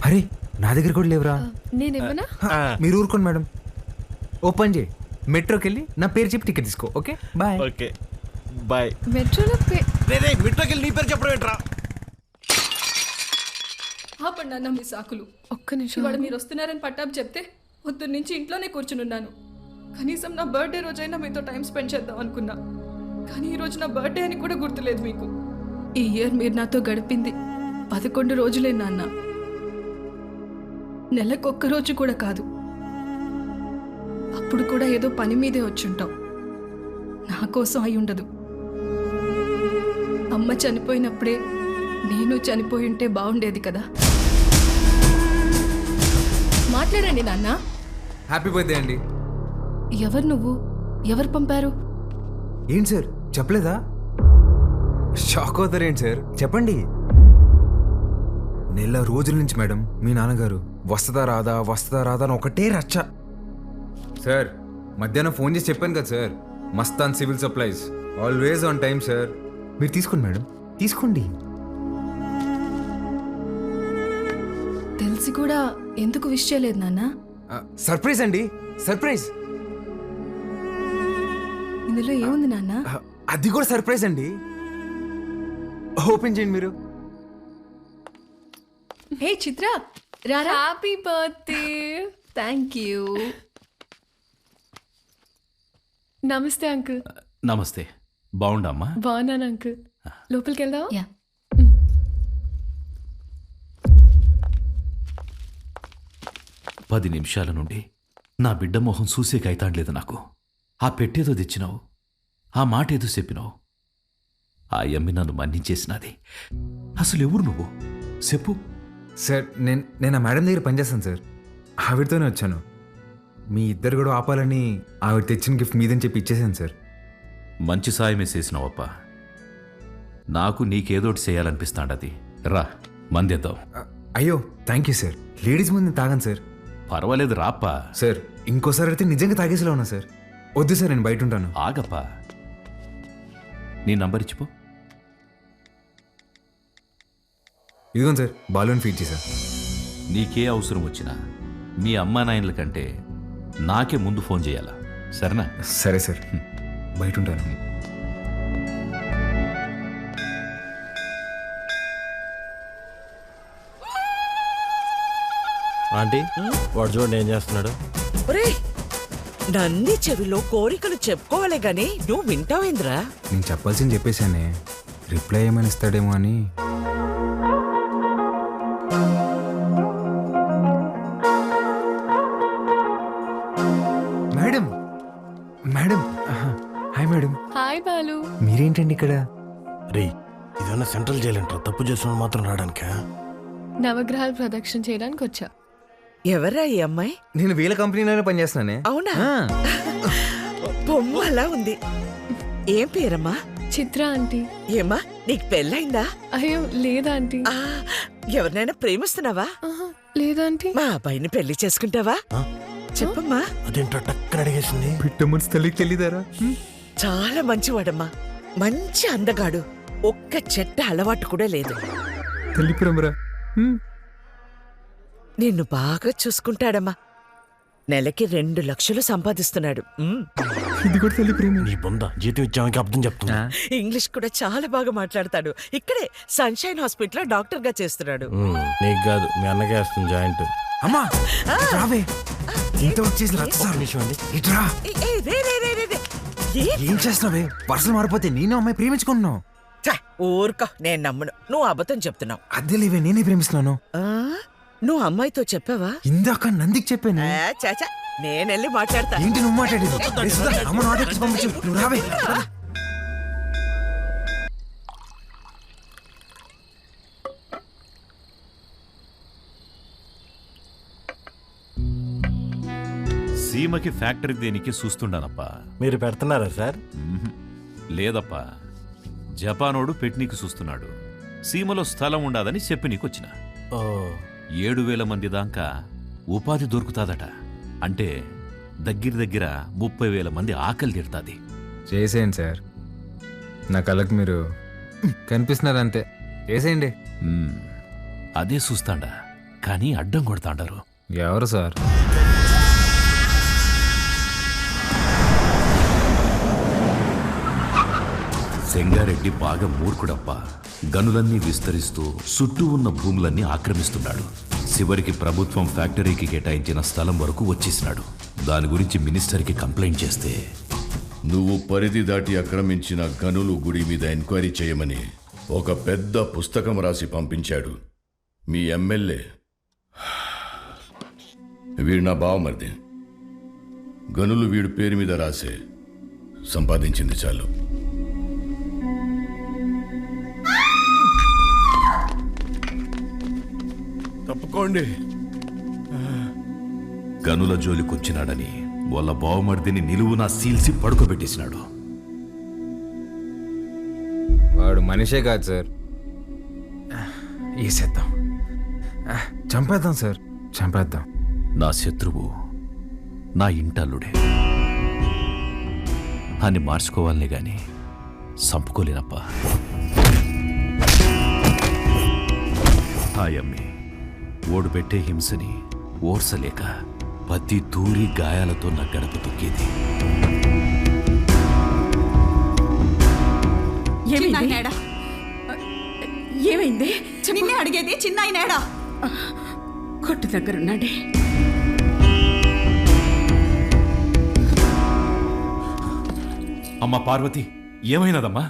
అరే, నా దగ్గర కూడా లేవురా. నేనేమన్నా? మీరు ఊరుకోండి మేడం. ఓపెన్ చేయి, మెట్రోకి వెళ్ళి నా పేరు చెప్పి టికెట్ తీసుకో. Okay bye. Okay bye. మెట్రోలో మెట్రోకి వెళ్ళి నీ పేరు చెప్పడం ఏంట్రా? ఆపండి అన్న మీ సాకులు. ఒక్క నిమిషం. ఇవాళ మీరు వస్తున్నారని పట్టాపు చెప్తే పొద్దున్న నుంచి ఇంట్లోనే కూర్చునున్నాను. కనీసం నా బర్త్డే రోజైనా మీతో టైం స్పెండ్ చేద్దాం అనుకున్నా, కానీ ఈరోజు నా బర్త్డే అని కూడా గుర్తులేదు మీకు. ఈ ఇయర్ మీరు నాతో గడిపింది 11 రోజులే నాన్న. నెలకొక్క రోజు కూడా కాదు. అప్పుడు కూడా ఏదో పని మీదే వచ్చుంటాం. నా కోసం అయి ఉండదు. అమ్మ చనిపోయినప్పుడే నేను చనిపోయి ఉంటే బాగుండేది కదా. మాట్లాడండి నాన్న. హ్యాపీ బర్త్డే అండి. ఎవరు నువ్వు? ఎవరు పంపారు? ఏంటి సార్ చెప్పలేదా? షాక్ అవుతారు ఏంటి సార్, చెప్పండి. నెల రోజుల నుంచి మేడం మీ నాన్నగారు వస్తుందా రాదా అని ఒకటే రచ్చ. సార్ మధ్యాహ్నం ఫోన్ చేసి చెప్పాను కదా sir, Mastan civil supplies, always on time sir. మీరు తీసుకోండి మేడం, తీసుకోండి. తెలిసి కూడా ఎందుకు విష్ చేయలేదు నాన్న? సర్ప్రైజ్ అండి, సర్ప్రైజ్. ఇందులో ఏముంది నాన్న? అది కూడా సర్ప్రైజ్ అండి. ఓపెన్ చేయండి మీరు. హే చిత్ర, రారా. Happy birthday. Thank you. నమస్తే అంకుల్. నమస్తే. బాగుండమ్మా? బాగున్నాను అంకుల్. లోపలికి వెళ్దాం. 10 నిమిషాల నుండి నా బిడ్డ మొహం చూసే కైతాడలేదు నాకు. ఆ పెట్టేదో తెచ్చినావు, ఆ మాట ఏదో చెప్పినావు. ఆ యమ్మి నన్ను మన్నించేసినది. అసలు ఎవరు నువ్వు చెప్పు. సార్ నేను ఆ మేడం దగ్గర పనిచేస్తాను సార్, ఆవిడతోనే వచ్చాను. మీ ఇద్దరు కూడా ఆపాలని ఆవిడ తెచ్చిన గిఫ్ట్ మీదని చెప్పి ఇచ్చేసాను సార్. మంచి సాయమే చేసినావప్ప. నాకు నీకేదోటి చేయాలనిపిస్తాండది. రా మందేద్దాం. అయ్యో థ్యాంక్ యూ సార్. లేడీస్ ముందు తాగాను సార్. పర్వాలేదు రాప్పా. సార్ ఇంకోసారి అయితే నిజంగా తాగేసేలా ఉన్నా సార్. వద్దు సార్, నేను బయట ఉంటాను. ఆగప్పా, నీ నంబర్ ఇచ్చిపో. ఇదిగోండి సార్, బాలూన్ ఫీడ్ చేశా. నీకే అవసరం వచ్చినా మీ అమ్మా నాయనల కంటే నాకే ముందు ఫోన్ చేయాలా, సరేనా? సరే సార్, బయట ఉంటాను. ఆంటీ, వాడు చూడండి ఏం చేస్తున్నాడు. నంది చెవిలో కోరికలు చెప్పుకోవాలి గాని నువ్వు వింటావేంద్రా? నేను చెప్పాల్సింది చెప్పేశానే, రిప్లై ఏమైనా ఇస్తాడేమో అని. Madam madam hi madam. Hi Balu. మీరేంటండి ఇక్కడ? రే, ఇదన్నా సెంట్రల్ జైలు అంటారు, తప్పు చేసిన మాత్రం రావడానికా? నవగ్రహాలు ప్రదక్షిణ చేయడానికి వచ్చా. ఎవరా ఈ అమ్మాయి? నేను వీళ్ళ కంపెనీలోనే పనిచేస్తున్నానే. అవునా? బొమ్మ అలా ఉంది. ఏం పేరమ్మా? చిత్ర ఆంటీ. ఏమ్మా నీకు పెళ్ళైందా? అయ్యో లేదా ఆంటీ. ఎవరినైనా ప్రేమిస్తున్నావా? లేదా ఆంటీ. మా అబ్బాయిని పెళ్లి చేసుకుంటావా? చెప్పమ్మా. అదేంటో టక్కన అడిగేసింది. పిట్ట మనసు తల్లికి తెలీదారా? చాలా మంచివాడమ్మా, మంచి అందగాడు, ఒక్క చెట్ట అలవాటు కూడా లేదు. తల్లి ప్రేమరా. నిన్ను బాగా చూసుకుంటాడమ్మా. నెలకి 2 లక్షలు సంపాదిస్తున్నాడు. ఇది కూడా తల్లి ప్రేమ. నీ బొంద జీతం ఇచ్చామని అర్థం చెప్తున్నా. ఇంగ్లీష్ కూడా చాలా బాగా మాట్లాడతాడు. ఇక్కడే సన్షైన్ హాస్పిటల్ లో డాక్టర్ గా చేస్తున్నాడు. నీకు కాదు, మీ అన్నకే వస్తుంది జాయింట్. అమ్మా రావే, ఇంత వచ్చేసి ఇట్రా. ఏం చేస్తున్నావే? పర్సలు మారిపోతే నేను అమ్మాయి ప్రేమించుకుంటున్నావు. ఊరుకో, నేను నమ్మను. నువ్వు అబద్ధం చెప్తున్నావు. అద్దె లేవే, నేనే ప్రేమిస్తున్నాను. నువ్వు అమ్మాయితో చెప్పావా? ఇందాక నందికి చెప్పాను. చాచా, నేనెళ్ళి మాట్లాడతా. ఏంటి నువ్వు మాట్లాడేది? అమ్మ నాటకి పంపించు, నువ్వు రావే. సీమకి ఫ్యాక్టరీ దేనికి చూస్తుండానప్పా. మీరు పెడుతున్నారా సార్? లేదప్పా, జపానోడు పెట్నీకి చూస్తున్నాడు. సీమలో స్థలం ఉండాదని చెప్పి నీకొచ్చిన. 7,000 మంది దాకా ఉపాధి దొరుకుతాదట. అంటే దగ్గర 30,000 మంది ఆకలి తీరుతాది. చేసేయండి సార్, నా కళ్ళకు మీరు కనిపిస్తున్నారంతే. చేసేయండి. అదే చూస్తాండా, కానీ అడ్డం కొడతాండారు. ఎవరు సార్? సెంగారెడ్డి బాగా మూర్ఖుడప్ప. గనులన్నీ విస్తరిస్తూ చుట్టూ ఉన్న భూములన్నీ ఆక్రమిస్తున్నాడు. చివరికి ప్రభుత్వం ఫ్యాక్టరీకి కేటాయించిన స్థలం వరకు వచ్చేసినాడు. దాని గురించి మినిస్టర్కి కంప్లైంట్ చేస్తే, నువ్వు పరిధి దాటి ఆక్రమించిన గనులు గుడి మీద ఎంక్వైరీ చేయమని ఒక పెద్ద పుస్తకం రాసి పంపించాడు మీ ఎమ్మెల్యే. వీడు నా బావమరిది. గనులు వీడి పేరు మీద రాసే, సంపాదించింది చాలు. తప్పుకోండి. గనుల జోలికొచ్చినాడని వాళ్ళ బావమర్దిని నిలువునా సీల్సి పడుకోబెట్టేసినాడు. వాడు మనిషే కాదు సార్. వేసేద్దాం, చంపేద్దాం సార్, చంపేద్దాం. నా శత్రువు నా ఇంటల్లుడే అని మార్చుకోవాలనే గాని చంపుకోలేనప్పా. హాయమ్మి ఓడు పెట్టే హింసని ఓర్సలేక ప్రతి తూరి గాయాలతో నా గడప తొక్కేది. ఏమైంది? నిన్నే అడిగేది. చిన్నాయనేడా? కొట్టు దగ్గరున్నాడే. అమ్మా పార్వతి, ఏమైనదమ్మా?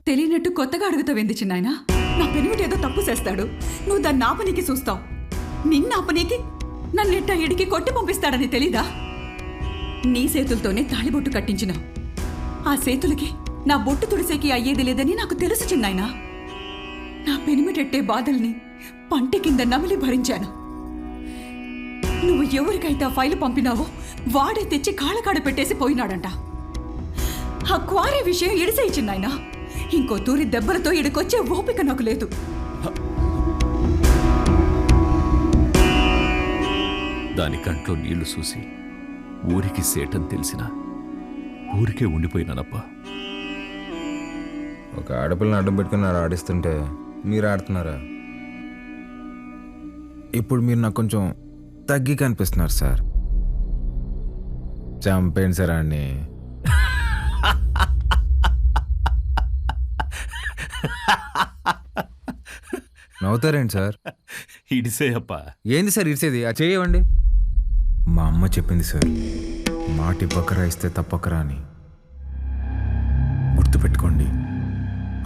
తెలియనట్టు కొత్తగా అడుగుతావేంది చిన్నాయన? నా పెనిమిటి ఏదో తప్పు చేస్తాడు, నువ్వు దాన్ని ఆపనీకి చూస్తావు. నిన్న ఆపనీకి నన్నెట్ట ఇడికి కొట్టి పంపిస్తాడని తెలీదా? నీ చేతులతోనే తాళిబొట్టు కట్టించినావు. ఆ చేతులకి నా బొట్టు తుడిసేకి అయ్యేది లేదని నాకు తెలుసు చిన్నాయన. నా పెనిమిటెట్టే బాధల్ని పంటి కింద నమిలి భరించాను. నువ్వు ఎవరికైతే ఆ ఫైలు పంపినావో వాడే తెచ్చి కాళ్ళకాడ పెట్టేసి పోయినాడంట. ఆ క్వారీ విషయం ఇడిసేయి చిన్నాయన. ఇంకో తూరి దెబ్బలతో ఇడికొచ్చే ఓపిక నాకు లేదు. దాని కంట్లో నీళ్లు చూసి ఊరికి సేటని తెలిసిన ఊరికే ఉండిపోయినానప్పా. ఒక ఆడపిల్లని అడ్డం పెట్టుకుని ఆడిస్తుంటే మీరు ఆడుతున్నారా? ఇప్పుడు మీరు నాకు కొంచెం తగ్గి కనిపిస్తున్నారు సార్. చంపేయండి సార్ అన్ని. నవ్వుతారేంటి సార్? ఇడిసే అప్ప. ఏంది సార్ ఇడిసేది? ఆ చేయవండి. మా అమ్మ చెప్పింది సార్, మాట ఇవ్వకరా ఇస్తే తప్పకరా అని. గుర్తుపెట్టుకోండి,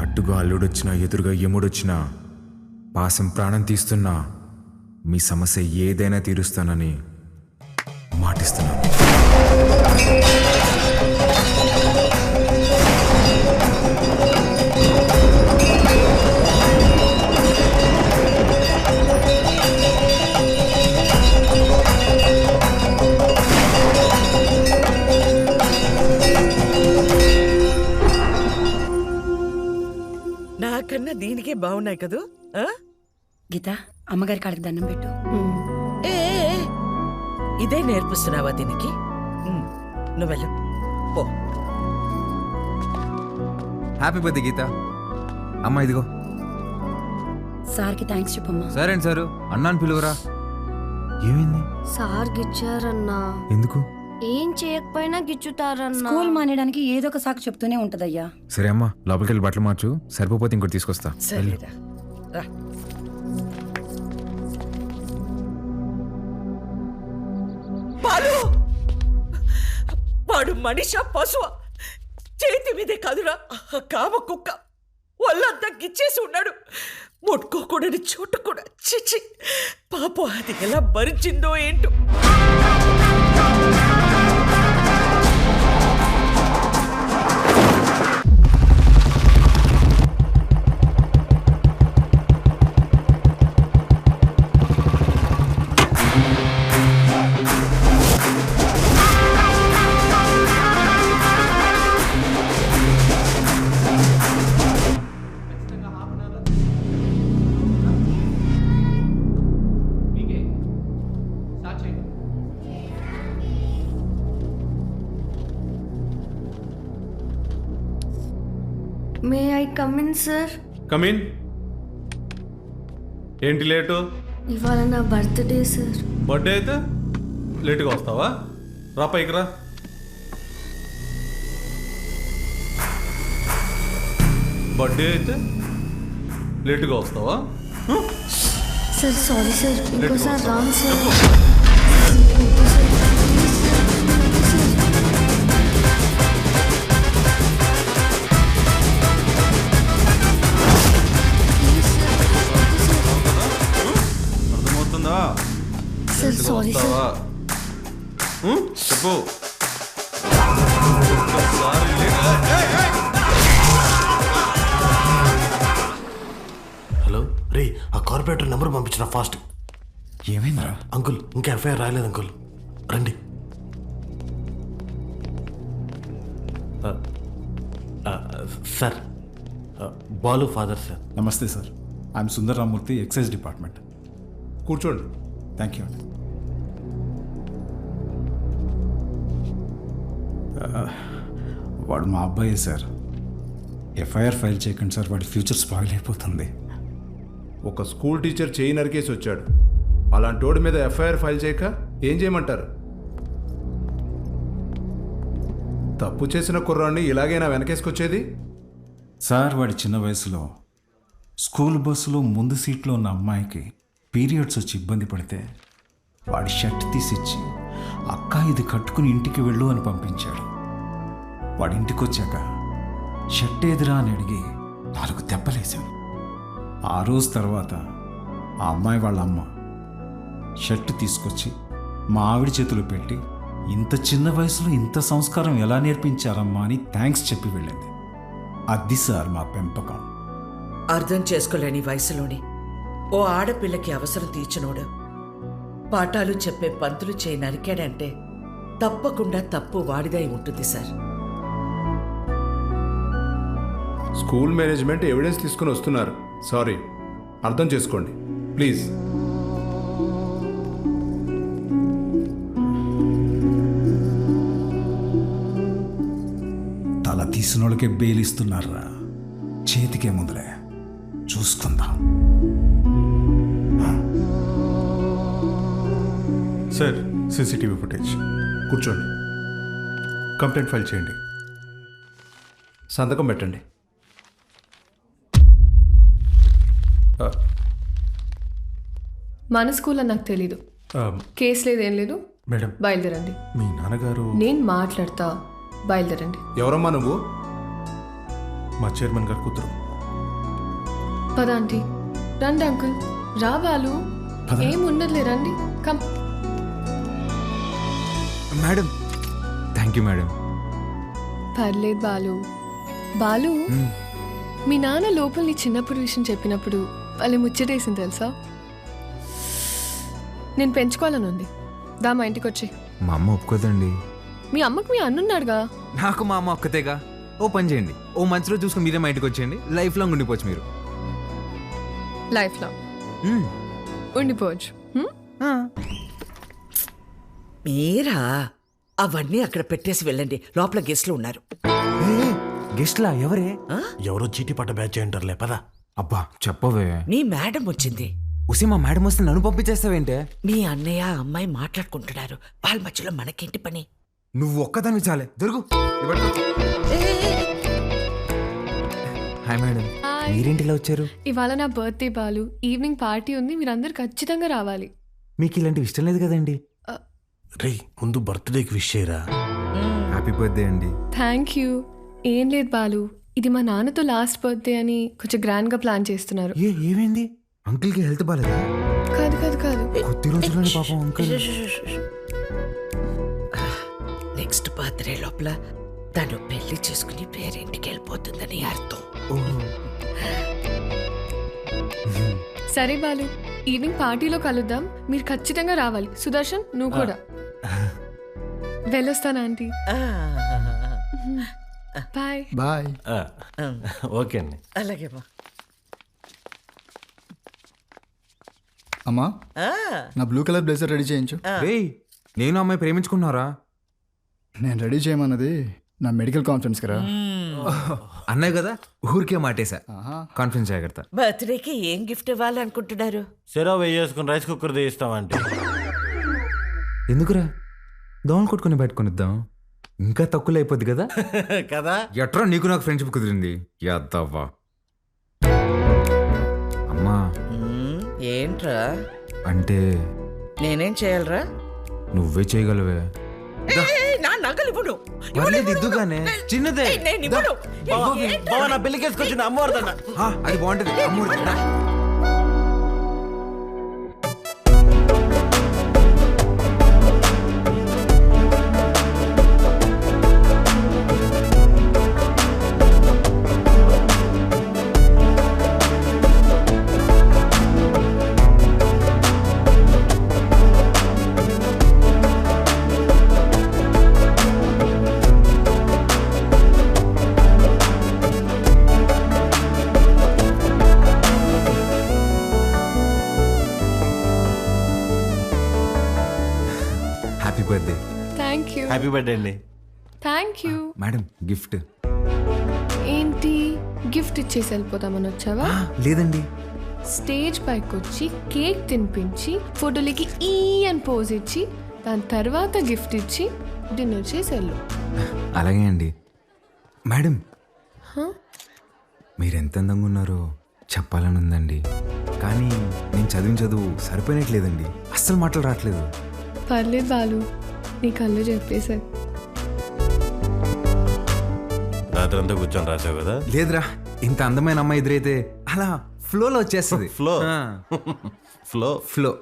అట్టుగా అల్లుడొచ్చినా ఎదురుగా యముడొచ్చినా పాసం ప్రాణం తీస్తున్నా మీ సమస్య ఏదైనా తీరుస్తానని మాటిస్తున్నాను. దీనికే బాగున్నాయి కదూ. గీత అమ్మగారి కాళ్ళకి దండం పెట్టు. ఏ ఇదే నేర్పిస్తున్నావా దీనికి? నువ్వు వెళ్ళు పో. హ్యాపీ బర్త్డే గీత. అమ్మా ఇదిగో. సార్కి థ్యాంక్స్ చెప్పమ్మా. సరే అండి సారు, అన్నాను పిలువరా. ఏమైంది? సార్ గిచ్చారన్నా. ఎందుకు? ఏం చేయకపోయినా గిచ్చుతారన్నా. స్కూల్ మానేయడానికి ఏదో ఒక సాకు చెప్తూనే ఉంటదయ్యా. సరే అమ్మా, లోపలికి వెళ్ళి బట్టలు మార్చు. సరిపోతే ఇంకోటి తీసుకొస్తా. సరేరా రా. బాలు, వాడు మనిషా పశువా? చేతి మీదే కాదురా కామ కుక్క. ఒళ్ళంతా గిచ్చేసి ఉన్నాడు. ముట్టుకోకూడని చోటు కూడా. చిచి పాపం, అది ఎలా భరించిందో ఏంటో. May I come in sir? Come in. ఏంటి లేటు? ఇవాళ నా బర్త్డే సార్. బర్త్డే అయితే లేటుగా వస్తావా? రా పైకి రా. బర్త్డే అయితే లేటుగా వస్తావా? సార్ సారీ సార్, ఇంకోసారి రాంగ్ సార్. అర్థమవుతుందా? Sir sorry sir. చెప్పు. హలో రే, ఆ కార్పొరేటర్ నెంబర్ పంపించిన ఫాస్ట్. ఏమైందిరా? అంకుల్ ఇంకా ఎఫ్ఐఆర్ రాయలేదు అంకుల్, రండి. Sir, Balu father sir. నమస్తే sir, I'm Sundar Ramurthy, excise department. కూర్చోండి. థ్యాంక్ యూ అండి. వాడు మా అబ్బాయే సార్. ఎఫ్ఐఆర్ ఫైల్ చేయకండి సార్, వాడి ఫ్యూచర్ స్పాయిల్ అయిపోతుంది. ఒక స్కూల్ టీచర్ చేయి నరికేసి వచ్చాడు. అలాంటి వాడి మీద ఎఫ్ఐఆర్ ఫైల్ చేయక ఏం చేయమంటారు? తప్పు చేసిన కుర్రాన్ని ఇలాగైనా వెనకేసుకొచ్చేది? సార్, వాడి చిన్న వయసులో స్కూల్ బస్సులో ముందు సీట్లో ఉన్న అమ్మాయికి పీరియడ్స్ వచ్చి ఇబ్బంది పడితే వాడి షర్ట్ తీసిచ్చి, అక్క ఇది కట్టుకుని ఇంటికి వెళ్ళు అని పంపించాడు. వాడి ఇంటికి వచ్చాక షర్ట్ ఏదిరా అని అడిగి 4 దెబ్బలేశాను. ఆ రోజు తర్వాత ఆ అమ్మాయి వాళ్ళ అమ్మ షర్ట్ తీసుకొచ్చి మా ఆవిడ చేతిలో పెట్టి, ఇంత చిన్న వయసులో ఇంత సంస్కారం ఎలా నేర్పించారమ్మా అని థ్యాంక్స్ చెప్పి వెళ్ళింది. అది సార్ మా పెంపకం. అర్థం చేసుకోలేని వయసులోని ఓ ఆడపిల్లకి అవసరం తీర్చినోడు పాఠాలు చెప్పే పంతులు చేయి నరికాడంటే తప్పకుండా తప్పు వాడిదై ఉంటుంది సార్. స్కూల్ మేనేజ్మెంట్ ఎవిడెన్స్ తీసుకుని వస్తున్నారు. సారీ, అర్థం చేసుకోండి ప్లీజ్. తల తీసిన వాళ్ళకే బెయిలిస్తున్నారా? చేతికే ముందులే, చూసుకుందాం. Sir, CCTV footage. కూర్చోండి. కంప్లైంట్ ఫైల్ చేయండి. సంతకం పెట్టండి. మన స్కూల్ అని నాకు తెలీదు. కేసు లేదేం లేదు. మేడం, బయలుదేరండి. మీ నాన్నగారు. నేను మాట్లాడతా, బయలుదేరండి. ఎవరమ్మా నువ్వు? మా చైర్మన్ గారు కూతురు. పద ఆంటీ. రండి అంకుల్. రా బాలు, ఏం ఉండదులే, రండి. Come. Madam. Thank you madam. పర్లేదు బాలు. బాలు, మీ నాన్న లోపల నీ చిన్నప్పుడు విషయం చెప్పినప్పుడు వాళ్ళు ముచ్చటేసింది తెలుసా? నేను పెంచుకోవాలని ఉంది. దా మా ఇంటికి వచ్చి. మా అమ్మ ఒప్పుకోదండి. మీ అమ్మకు మీ అన్నున్నాడుగా. నాకు మా అమ్మ ఒక్కతేగా. ఓ పని చేయండి, ఓ మంచిలో చూసుకుని మీరే మా ఇంటికి వచ్చేయండి. లైఫ్ లాంగ్ ఉండిపోవచ్చు మీరు. లైఫ్ లో ఉండిపోవచ్చు. మీరా అవన్నీ అక్కడ పెట్టేసి వెళ్ళండి, లోపల గెస్ట్లు ఉన్నారు. గెస్ట్లా? ఎవరే? ఎవరో చీటీ పట్ట బ్యాచ్ అంటారులే పదా. అబ్బా చెప్పవే. మీ మేడం వచ్చింది. ఉసి మా మేడం వస్తే నన్ను పంపించేస్తావేంటే? మీ అన్నయ్య అమ్మాయి మాట్లాడుకుంటున్నారు, వాళ్ళ మధ్యలో మనకేంటి పని? నువ్వు ఒక్కదాన్ని చాలే. దొరుకు. హాయ్ మేడం, మీరేంటిలా వచ్చారు? ఇవాళ నా బర్త్డే బాలు, ఈవినింగ్ పార్టీ ఉంది, మీరందరూ ఖచ్చితంగా రావాలి. మీకు ఇలాంటివి ఇష్టం లేదు కదండి. రే ముందు బర్త్డేకి విష్ చేయరా. హ్యాపీ బర్త్డే అండి. Thank you. ఏం లేదు బాలు, ఇది మా నాన్నతో లాస్ట్ బర్త్డే అని కొంచెం గ్రాండ్ గా ప్లాన్ చేస్తున్నారు. ఏమైంది? అంకుల్ కి హెల్త్ బాలేదా? కాదు కాదు కాదు, కొద్ది రోజుల్లోనే పాపం అంకుల్. నెక్స్ట్ బర్త్డే లోపల తను పెళ్లి చేసుకుని పేరింటికి వెళ్ళిపోతుందని అర్థం. సరే బాలు, ఈవినింగ్ పార్టీలో కలుద్దాం, మీరు ఖచ్చితంగా రావాలి. సుదర్శన్ నువ్వు కూడా. వెళ్ళొస్తాను ఆంటీ. Bye bye. ఓకే అండి. అలాగే అమ్మా, నా బ్లూ కలర్ బ్లేజర్ రెడీ చేయించు. నేను అమ్మాయి ప్రేమించుకున్నారా? నేను రెడీ చేయమన్నది నా మెడికల్ కాన్ఫరెన్స్ కదా. అన్నాయి కదా, ఊరికే మాటేసా. కాన్ఫరెన్స్ జాగ్రత్త. బర్త్డేకి ఏం గిఫ్ట్ ఇవ్వాలనుకుంటున్నారు? సెరో వేసుకుని రైస్ కుక్కర్ తీస్తామంటే. ఎందుకురా, దోమలు కొట్టుకుని పెట్టుకునిద్దాం, ఇంకా తక్కువ అయిపోద్ది కదా. కదా ఎట్రా నీకు నాకు ఫ్రెండ్షిప్ కుదిరింది. యాదవ్వా. అమ్మా ఏంట్రా అంటే నేనేం చేయాలరా? నువ్వే చేయగలవే. నా నగలు ఇవ్వను. దిద్దుగానే చిన్నదే. నా పెళ్లికేసుకొచ్చింది అమ్మవారిదన్న. అది బాగుంటది. అమ్మవారి birthday. Thank you. Happy birthday అండి. Thank you madam. గిఫ్ట్ ఏంటి? గిఫ్ట్ ఇచ్చేసి వెళ్ళిపోతామని వచ్చావా? లేదండి, స్టేజ్ పైకి వచ్చి కేక్ తినిపించి ఫోటోలకి ఈ అని పోజ్ ఇచ్చి దాని తర్వాత గిఫ్ట్ ఇచ్చి డిన్నర్ చేసి వెళ్ళు. అలాగే అండి. మేడం, మీరు ఎంత అందంగా ఉన్నారో చెప్పాలని ఉందండి, కానీ నేను చదివిన చదువు సరిపోయినట్లేదండి. అస్సలు మాటలు రావట్లేదు. పర్లేదు బాలు, నీ కళ్ళు చెప్పేశారు. రాత్రి అంతా కూర్చొని రాసావు కదా. లేదురా, ఇంత అందమైన అమ్మాయి ఎదురైతే అలా ఫ్లోలో వచ్చేస్తుంది. Flow flow flow.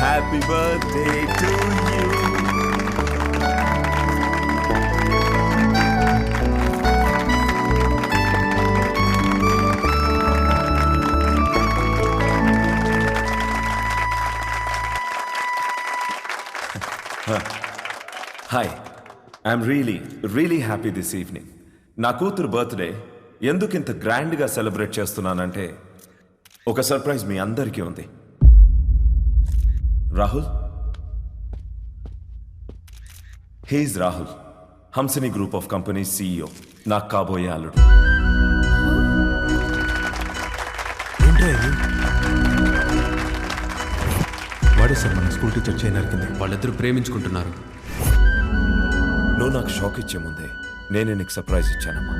Happy birthday to you. Hi, I'm really happy this evening. నా కూతురు బర్త్డే ఎందుకు ఇంత గ్రాండ్గా సెలబ్రేట్ చేస్తున్నానంటే ఒక సర్ప్రైజ్ మీ అందరికీ ఉంది. Rahul, he's Rahul, Hamsini group of companies CEO, నాకు కాబోయే అల్లుడు. వాడే సార్ మన స్కూల్ టీచర్ చేయనరికింది. వాళ్ళిద్దరూ ప్రేమించుకుంటున్నారు. నువ్వు నాకు షాక్ ఇచ్చే ముందే నేనే నీకు సర్ప్రైజ్ ఇచ్చానమ్మా.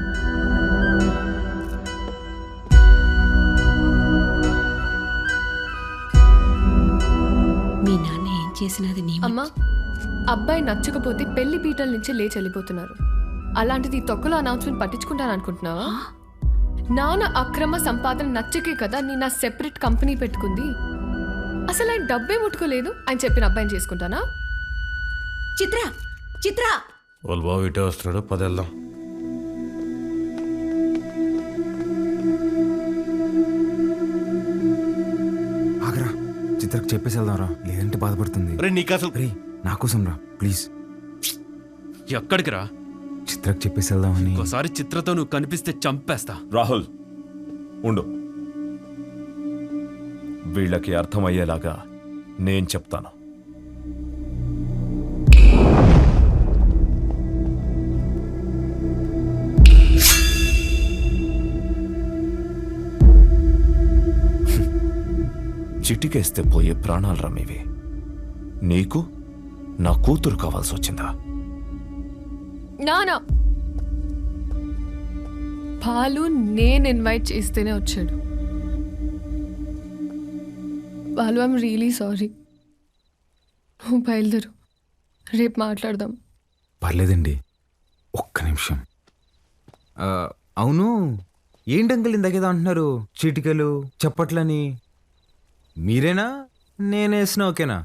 మీ నాన్న ఏం చేసినది నీ అమ్మా, అబ్బాయి నచ్చకపోతే పెళ్లి పీటల నుంచి లేచి వెళ్ళిపోతున్నారు. అలాంటిది తొక్కలో అనౌన్స్మెంట్ పట్టించుకుంటాను అనుకుంటున్నావా? నాన్న అక్రమ సంపాదన నచ్చకే కదా నేను నా సెపరేట్ కంపెనీ పెట్టుకుంది. అసలు ఆయన డబ్బే ముట్టుకోలేదు, ఆయన చెప్పిన అబ్బాయిని చేసుకుంటానా? చిత్ర చిత్ర వాళ్ళ బాబు ఇటే వస్తున్నాడు, పదేళ్దాం. ఆగరా, చిత్రకు చెప్పేసి వెళ్దాంరా, లేదంటే బాధపడుతుంది. నీకు అసలు నా కోసం రా ప్లీజ్. ఎక్కడికి రా? చిత్రకు చెప్పేసి వెళ్దామని. ఒకసారి చిత్రతో నువ్వు కనిపిస్తే చంపేస్తా. రాహుల్ ఉండు. వీళ్ళకి అర్థమయ్యేలాగా నేను చెప్తాను. చిటికేస్తే పోయే ప్రాణాలు రమ్మేవి. నీకు నా కూతురు కావాల్సి వచ్చిందా? నానా బాలు నేను ఇన్వైట్ చేస్తేనే వచ్చాడు. Balu I'm really sorry. నువ్వు బయలుదేరు, రేపు మాట్లాడదాం. పర్లేదండి, ఒక్క నిమిషం. అవును, ఏంటంకల్ ఇందాకేదో అంటున్నారు, చీటికలు చప్పట్లని. మీరేనా నేనేసిన ఓకేనా?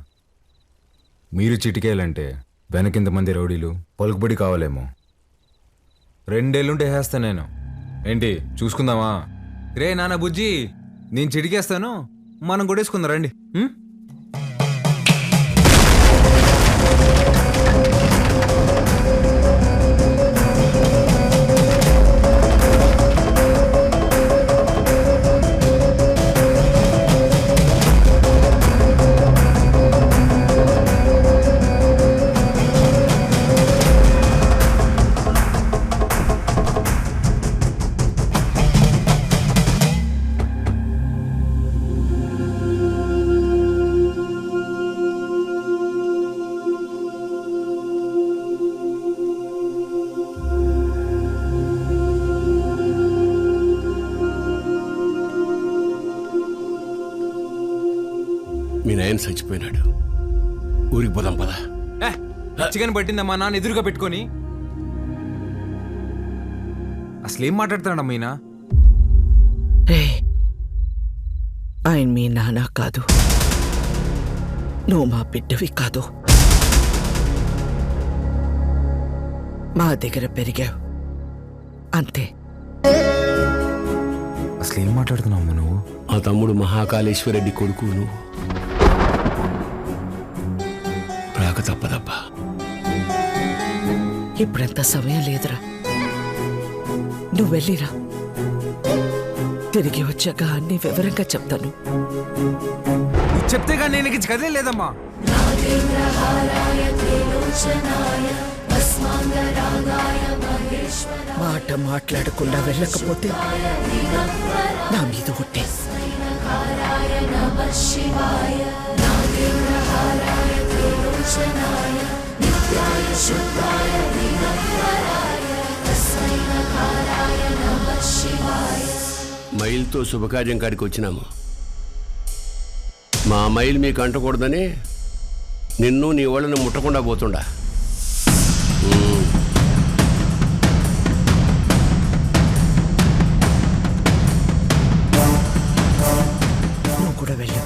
మీరు చిటికేయాలంటే వెనకింతమంది రౌడీలు పలుకుబడి కావాలేమో. 2 ఏళ్ళుంటే వేస్తాను నేను. ఏంటి చూసుకుందామా? రే నాన్న బుజ్జి, నేను చిటికేస్తాను, మనం కొట్టేసుకుందాం రండి. మీ నాయన చచ్చిపోయినాడు, ఊరికి పోదాం పదా. చికెన్ పట్టిందమ్మా నాన్న ఎదురుగా పెట్టుకొని. అసలేం మాట్లాడుతున్నాడు మీనా? ఆయన మీ నాన్న కాదు, నువ్వు మా బిడ్డవి కాదు. మా దగ్గర పెరిగావు అంతే. అసలేం మాట్లాడుతున్నావు నువ్వు? ఆ తమ్ముడు మహాకాళేశ్వరరెడ్డి కొడుకు నువ్వు. రాక తప్పదబ్బా. ఇప్పుడంత సమయం లేదురా, నువ్వు వెళ్ళిరా. తిరిగి వచ్చాక అన్ని వివరంగా చెప్తాను. చెప్తే కానీ నేను కదే లేదమ్మా. మాట మాట్లాడకుండా వెళ్ళకపోతే నా మీద ఒట్టే. మైల్తో శుభకార్యం కాడికి వచ్చినాము. మా మైల్ మీకు అంటకూడదని నిన్ను నీ వాళ్ళని ముట్టకుండా పోతుండా. నువ్వు కూడా వెళ్ళు.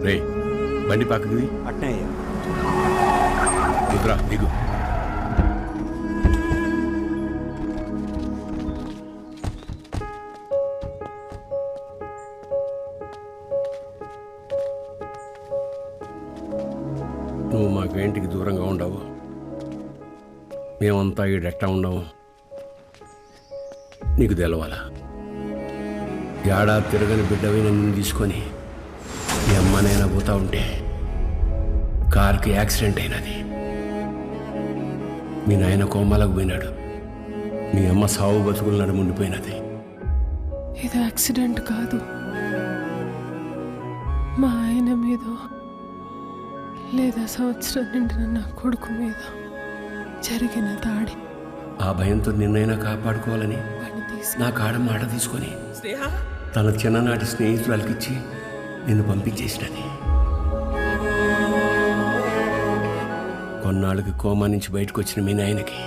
రే బండి పక్కది అట్నే అయ్యా. దిగురా దిగు. నువ్వు మాకు ఇంటికి దూరంగా ఉండవు, మేమంతా ఈడెట్టా ఉండవు. నీకు తెలవాలా, ఏడాది తిరగని బిడ్డవైన నిన్ను తీసుకొని మీ అమ్మనైనా పోతా ఉంటే కారుకి యాక్సిడెంట్ అయినది. మీ నాయన కోమాలకు పోయినాడు, మీ అమ్మ సావు బతుకులు నడుముండిపోయినది. ఇది యాక్సిడెంట్ కాదు, మా ఆయన మీద లేదా సంవత్సరం నిండిన నా కొడుకు మీద జరిగిన దాడి. ఆ భయంతో నిన్నైనా కాపాడుకోవాలని నా కాడ మాట తీసుకొని తన చిన్ననాటి స్నేహితురాలకిచ్చి నిన్ను పంపించేసినది. కొన్నాళ్ళకి కోమా నుంచి బయటకు వచ్చిన మీ నాయనకి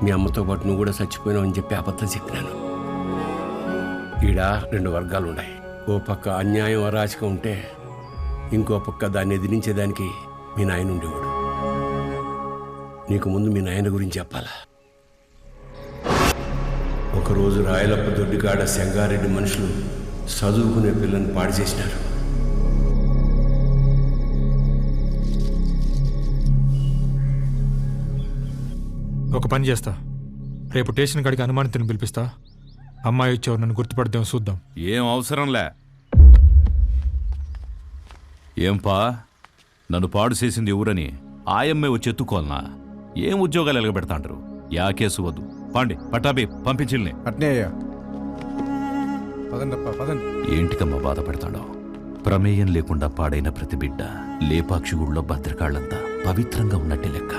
మీ అమ్మతో పాటు నువ్వు కూడా చచ్చిపోయినావు అని చెప్పి అబద్ధం చెప్పినాను. ఈడ 2 వర్గాలు ఉన్నాయి. ఓ పక్క అన్యాయం అరాచకం ఉంటే ఇంకో పక్క దాన్ని ఎదిరించేదానికి మీ నాయన ఉండేవాడు. నీకు ముందు మీ నాయన గురించి చెప్పాలా? ఒకరోజు రాయలప్ప దొడ్డికాడ శంగారెడ్డి మనుషులు చదువుకునే పిల్లని పాడు చేసినారు. ఒక పని చేస్తా, రేపు స్టేషన్ కాడికి అనుమానితుని పిలిపిస్తా. అమ్మాయి వచ్చేవారు నన్ను గుర్తుపడతాం, చూద్దాం. ఏం అవసరంలే. ఏంపా నన్ను పాడు చేసింది ఎవరని ఆయమ్మే వచ్చి ఎత్తుకోవాలనా? ఏం ఉద్యోగాలు ఎలగబెడతాంటారు? యా కేసు వద్దు. పాండి పట్టాబి పంపించిల్ని. అట్నే అయ్యా. పదండప్పా, పదండి. ఏంటికమ్మా బాధపడతాడో? ప్రమేయం లేకుండా పాడైన ప్రతి బిడ్డ లేపాక్షి గుళ్ళో భద్రకాళ్ళంతా పవిత్రంగా ఉన్నట్టే లెక్క.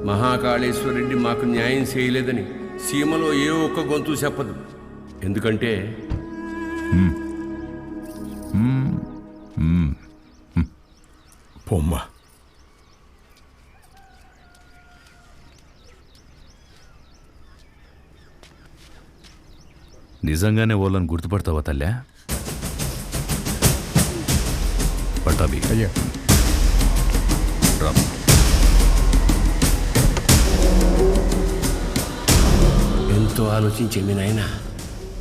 మహాకాళేశ్వరరెడ్డి మాకు న్యాయం చేయలేదని సీమలో ఏ ఒక్క గొంతు చెప్పదు. ఎందుకంటే పొమ్మ నిజంగానే వాళ్ళని గుర్తుపడతావా తల్లా? పట్టాబి అయ్యా. ఎంతో ఆలోచించే మీ నాయన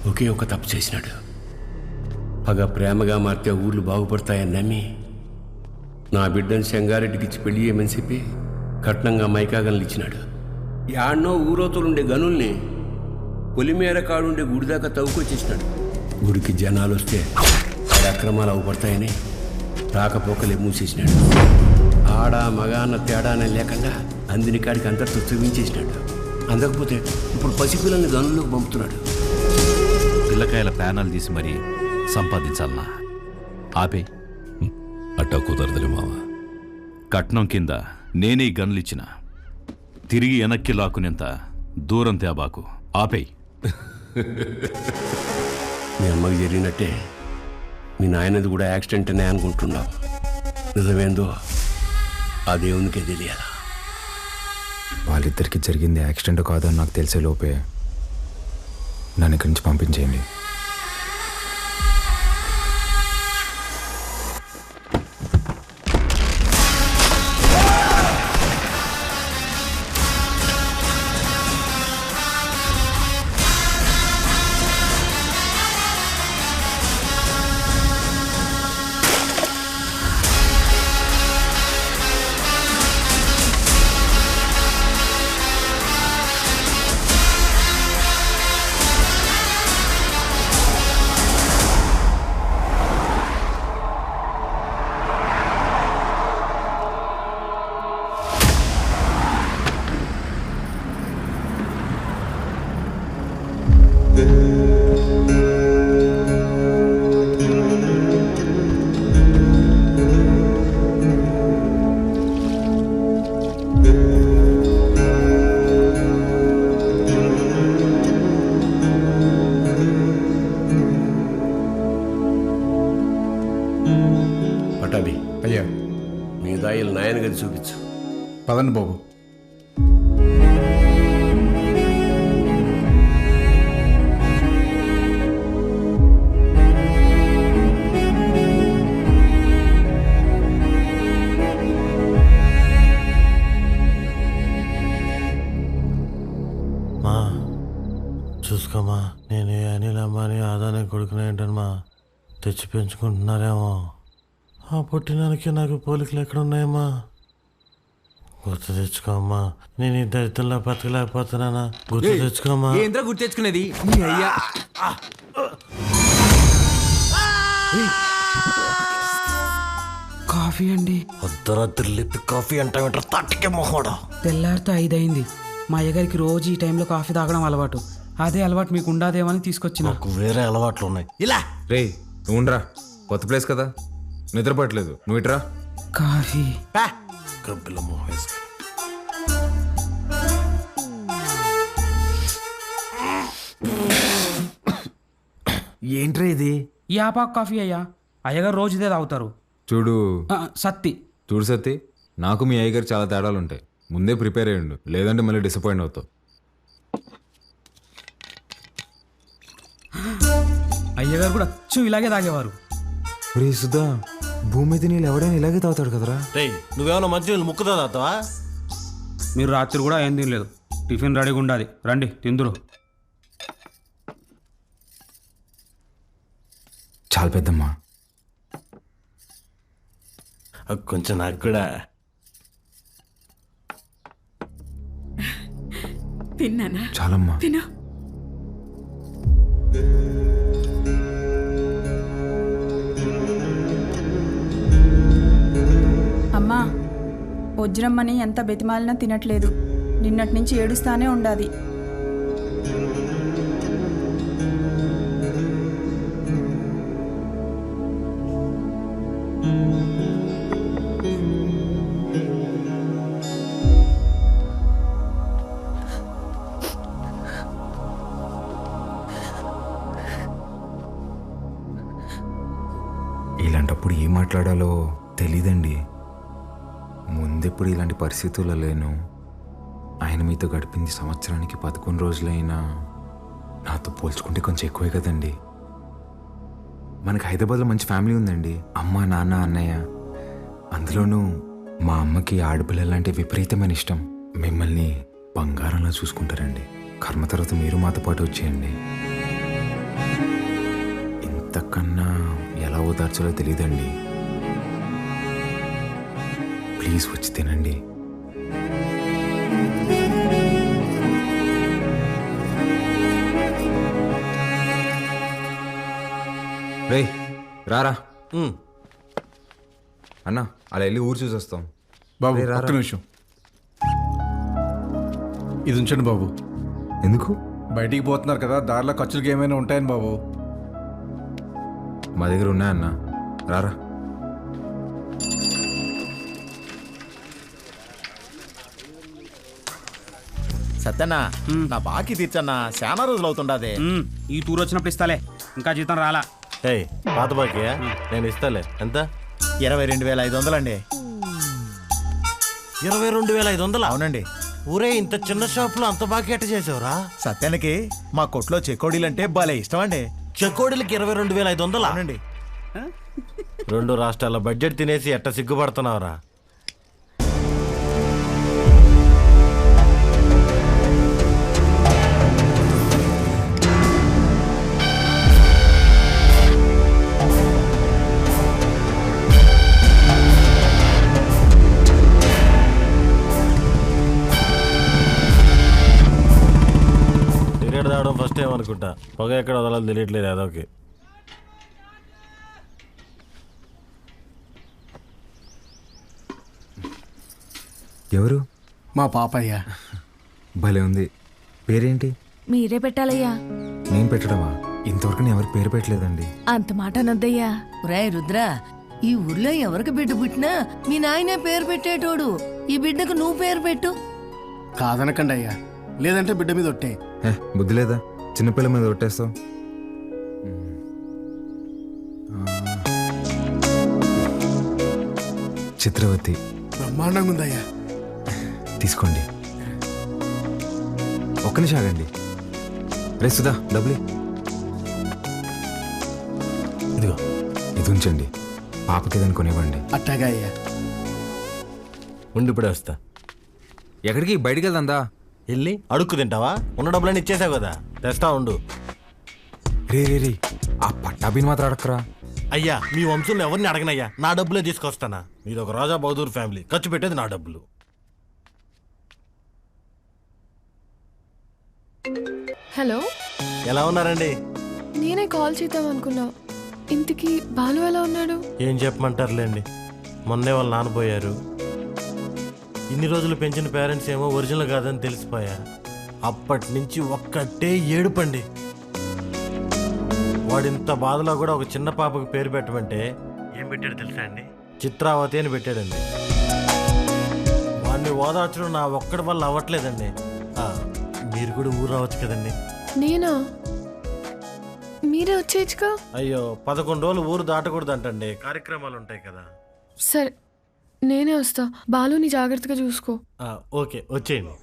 ఒకే ఒక తప్పు చేసినాడు. పగ ప్రేమగా మార్తే ఊర్లు బాగుపడతాయని నమ్మి నా బిడ్డను శంగారెడ్డికి ఇచ్చి పెళ్లి చేయమని చెప్పి కట్నంగా మైకాగన్లు ఇచ్చినాడు. యాడ్నో ఊరోతులుండే గనుల్ని పొలిమేర కాడుండే గుడి దాకా తవ్వుకొచ్చేసినాడు. గుడికి జనాలు వస్తే అక్రమాలు అవుపడతాయని రాకపోకలే మూసేసినాడు. ఆడ మగ అన్న తేడానే లేకుండా అందిని కాడికి అందరితో చూపించేసినాడు. అందకపోతే ఇప్పుడు పసిపిల్లల్ని గనుల్లోకి పంపుతున్నాడు. పిల్లకాయల ప్యానాలు తీసి మరీ సంపాదించాలనా? ఆపే. అట్టా కుదరదులే మావ. కట్నం కింద నేనే గన్లిచ్చిన తిరిగి వెనక్కి లాక్కునేంత దూరం తేబాకు. ఆపేయ్. మీ అమ్మకి జరిగినట్టే మీ నాయనది కూడా యాక్సిడెంట్ అనే అనుకుంటున్నావు. నిజమేందో ఆ దేవునికే తెలియాలా? వాళ్ళిద్దరికి జరిగింది యాక్సిడెంట్ కాదని నాకు తెలిసే లోపే నన్ను ఇక్కడి నుంచి పంపించేయండి. పటాబి అయ్యా. మీ దాయిలు నాయన గది చూపించు. పదండి బాబు. మా చూసుకోమా, నేను అనిల్ అమ్మాని ఆదానే కొడుకునేంటమ్మా తెచ్చి పెంచుకుంటున్నారేమో. ఆ పుట్టినానికి నాకు పోలికలు ఎక్కడున్నాయమ్మా? గుర్తు తెచ్చుకోమ్మా. నేను ఈ దరిద్రంలో బతకలేకపోతున్నానా? గుర్తు తెచ్చుకోమ్మా. ఏంద్రా గుర్తు తెచ్చుకునేది? అయ్యా కాఫీ అండి. అర్ధరాత్రి లేపి కాఫీ అంటావేంటారు? తట్టుకే మొహోడా. తెల్లారితో 5 అయింది. మా అయ్యగారికి రోజు ఈ టైంలో కాఫీ తాగడం అలవాటు. అదే అలవాటు మీకు ఉండాదేమని తీసుకొచ్చిన. నాకు వేరే అలవాట్లు ఉన్నాయి. ఇలా రే నువ్వురా, కొత్త ప్లేస్ కదా, నిద్రపట్టలేదు. నువ్వు ఇట్రా. కాఫీ గబ్బిల మొహేస్. ఏంట్రా ఇది? యాపాక్ కాఫీ అయ్యా. అయ్యగారు రోజు ఇదే తాగుతారు. చూడు సత్తి చూడు సత్తి, నాకు మీ అయ్యగారు చాలా తేడాలు ఉంటాయి. ముందే ప్రిపేర్ అయ్యండు, లేదంటే మళ్ళీ డిసప్పాయింట్ అవుతావు. అయ్యగారు కూడా అచ్చు ఇలాగే తాగేవారు. రే సుధా, భూమి మీద నీళ్ళు ఎవడైనా ఇలాగే తాగుతాడు కదరా. రేయ్ నువ్వేమన్నా మంచి నీళ్ళు ముక్కుతా తాగుతావా? మీరు రాత్రి కూడా ఏం తినలేదు. టిఫిన్ రెడీగా ఉండాలి, రండి తిందురు. చాలా పెద్దమ్మా. కొంచెం నాకు కూడా. తిన్నానా? చాలమ్మా. తిను. అమ్మా, వజ్రమ్మని ఎంత బెతిమాలినా తినట్లేదు. నిన్నటి నుంచి ఏడుస్తానే ఉండాది. ఇలాంటప్పుడు ఏం మాట్లాడాలో తెలీదండి. ముందెప్పుడు ఇలాంటి పరిస్థితుల్లో లేను. ఆయన మీతో గడిపింది సంవత్సరానికి 11 రోజులైనా నాతో పోల్చుకుంటే కొంచెం ఎక్కువే కదండి. మనకు హైదరాబాద్లో మంచి ఫ్యామిలీ ఉందండి. అమ్మ, నాన్న, అన్నయ్య. అందులోనూ మా అమ్మకి ఆడపిల్లలంటే విపరీతమైన ఇష్టం. మిమ్మల్ని బంగారంలా చూసుకుంటారండి. కర్మ తర్వాత మీరు మాతో పాటు వచ్చేయండి. ఇంతకన్నా ఎలా ఓదార్చాలో తెలియదండి. ప్లీజ్ వచ్చి తినండి. రే రారా అన్నా, అలా వెళ్ళి ఊరు చూసి వస్తాం. బాబు రే, రారా. ఒక్క నిమిషం ఇది ఉంచండి బాబు. ఎందుకు? బయటికి పోతున్నారు కదా, దారిలో ఖర్చులకి ఏమైనా ఉంటాయని బాబు. మా దగ్గర ఉన్నాయన్నా, రారా. సత్యన్నా, నా బాకీ తీర్చన్నా, చాలా రోజులు అవుతుండదే. ఈ టూర్ వచ్చినప్పుడు ఇస్తాలే, ఇంకా జీతం రాలా. ఏయ్ పాత బాకీయా? నేను ఇస్తాలే. ఎంత? 22,500 అండి. 22,500? అవునండి. ఊరే ఇంత చిన్న షాప్లో అంత బాకీ ఎట్ట చేసావురా? సత్యానికి మా కొట్లో చెకోడీలంటే భలే ఇష్టం అండి. చెకోడీలకి 22,500? అవునండి. 2 రాష్ట్రాల బడ్జెట్ తినేసి ఎట్ట సిగ్గుపడుతున్నావురా? సిగరెట్ తాగడం ఫస్ట్ ఏమనుకుంటా, పొగ ఎక్కడ వదలాలి తెలియట్లేదు అదొకే. ఎవరు? మా పాపయ్య. భలే ఉంది. పేరేంటి? మీరే పెట్టాలయ్యా. నేను పెట్టడమా? ఇంతవరకు నేను ఎవరికి పేరు పెట్టలేదండి. అంత మాట అనొద్దయ్యా. రాయ్ రుద్ర, ఈ ఊర్లో ఎవరికి బిడ్డ పుట్టినా మీ నాయనే పేరు పెట్టేటోడు. ఈ బిడ్డకు నువ్వు పేరు పెట్టు. కాదనకండి అయ్యా, లేదంటే బిడ్డ మీద ఒట్టే. బుద్ధి లేదా? చిన్నపిల్ల మీద కొట్టేస్తావు. చిత్రవతి. బ్రహ్మాండంగా ఉందయ్యా. తీసుకోండి. ఒక్క నిమిషం ఆగండి. రే సుధా, డబ్బులు ఇదిగో. ఇది ఉంచండి, పాపకి ఏదైనా కొనివ్వండి. అట్టాగా అయ్యా. ఉండి ఇప్పుడే వస్తా. ఎక్కడికి? బయటికి వెళ్దా? వెళ్ళి అడుక్కు తింటావా? ఉన్న డబ్బులన్నీ ఇచ్చేసావు కదా, తెస్తా ఉండు. రే రే రే, ఆ పట్టాభిని మాత్రం అడక్కరా. అయ్యా, మీ వంశంలో ఎవరిని అడగనయ్యా, నా డబ్బులే తీసుకొస్తానా. మీది ఒక రాజా బహదూర్ ఫ్యామిలీ, ఖర్చు పెట్టేది నా డబ్బులు. హలో, ఎలా ఉన్నారండి? నేనే కాల్ చేద్దాం అనుకున్నా. ఇంతకీ బాలు ఎలా ఉన్నాడు? ఏం చెప్పమంటారులేండి, మొన్నే వాళ్ళు నాన్నపోయారు. ఇన్ని రోజులు పెంచిన పేరెంట్స్ ఏమో ఒరిజినల్ కాదని తెలిసిపోయా. అప్పటి నుంచి ఒక్కటే ఏడుపండి. వాడింత బాధలో కూడా ఒక చిన్న పాపకు పేరు పెట్టమంటే ఏం పెట్టాడు తెలుసా అండి? చిత్రావతి అని పెట్టాడండి. వాడిని ఓదార్చడం నా ఒక్కడి వల్ల అవ్వట్లేదండి. మీరు కూడా ఊరు రావచ్చు కదండి. నేనా? మీరే వచ్చేయచ్చుగా. అయ్యో, 11 రోజులు ఊరు దాటకూడదంటండి, కార్యక్రమాలు ఉంటాయి కదా. సరే నేనే వస్తా. బాలుని జాగ్రత్తగా చూసుకో. ఓకే, వచ్చేయండి.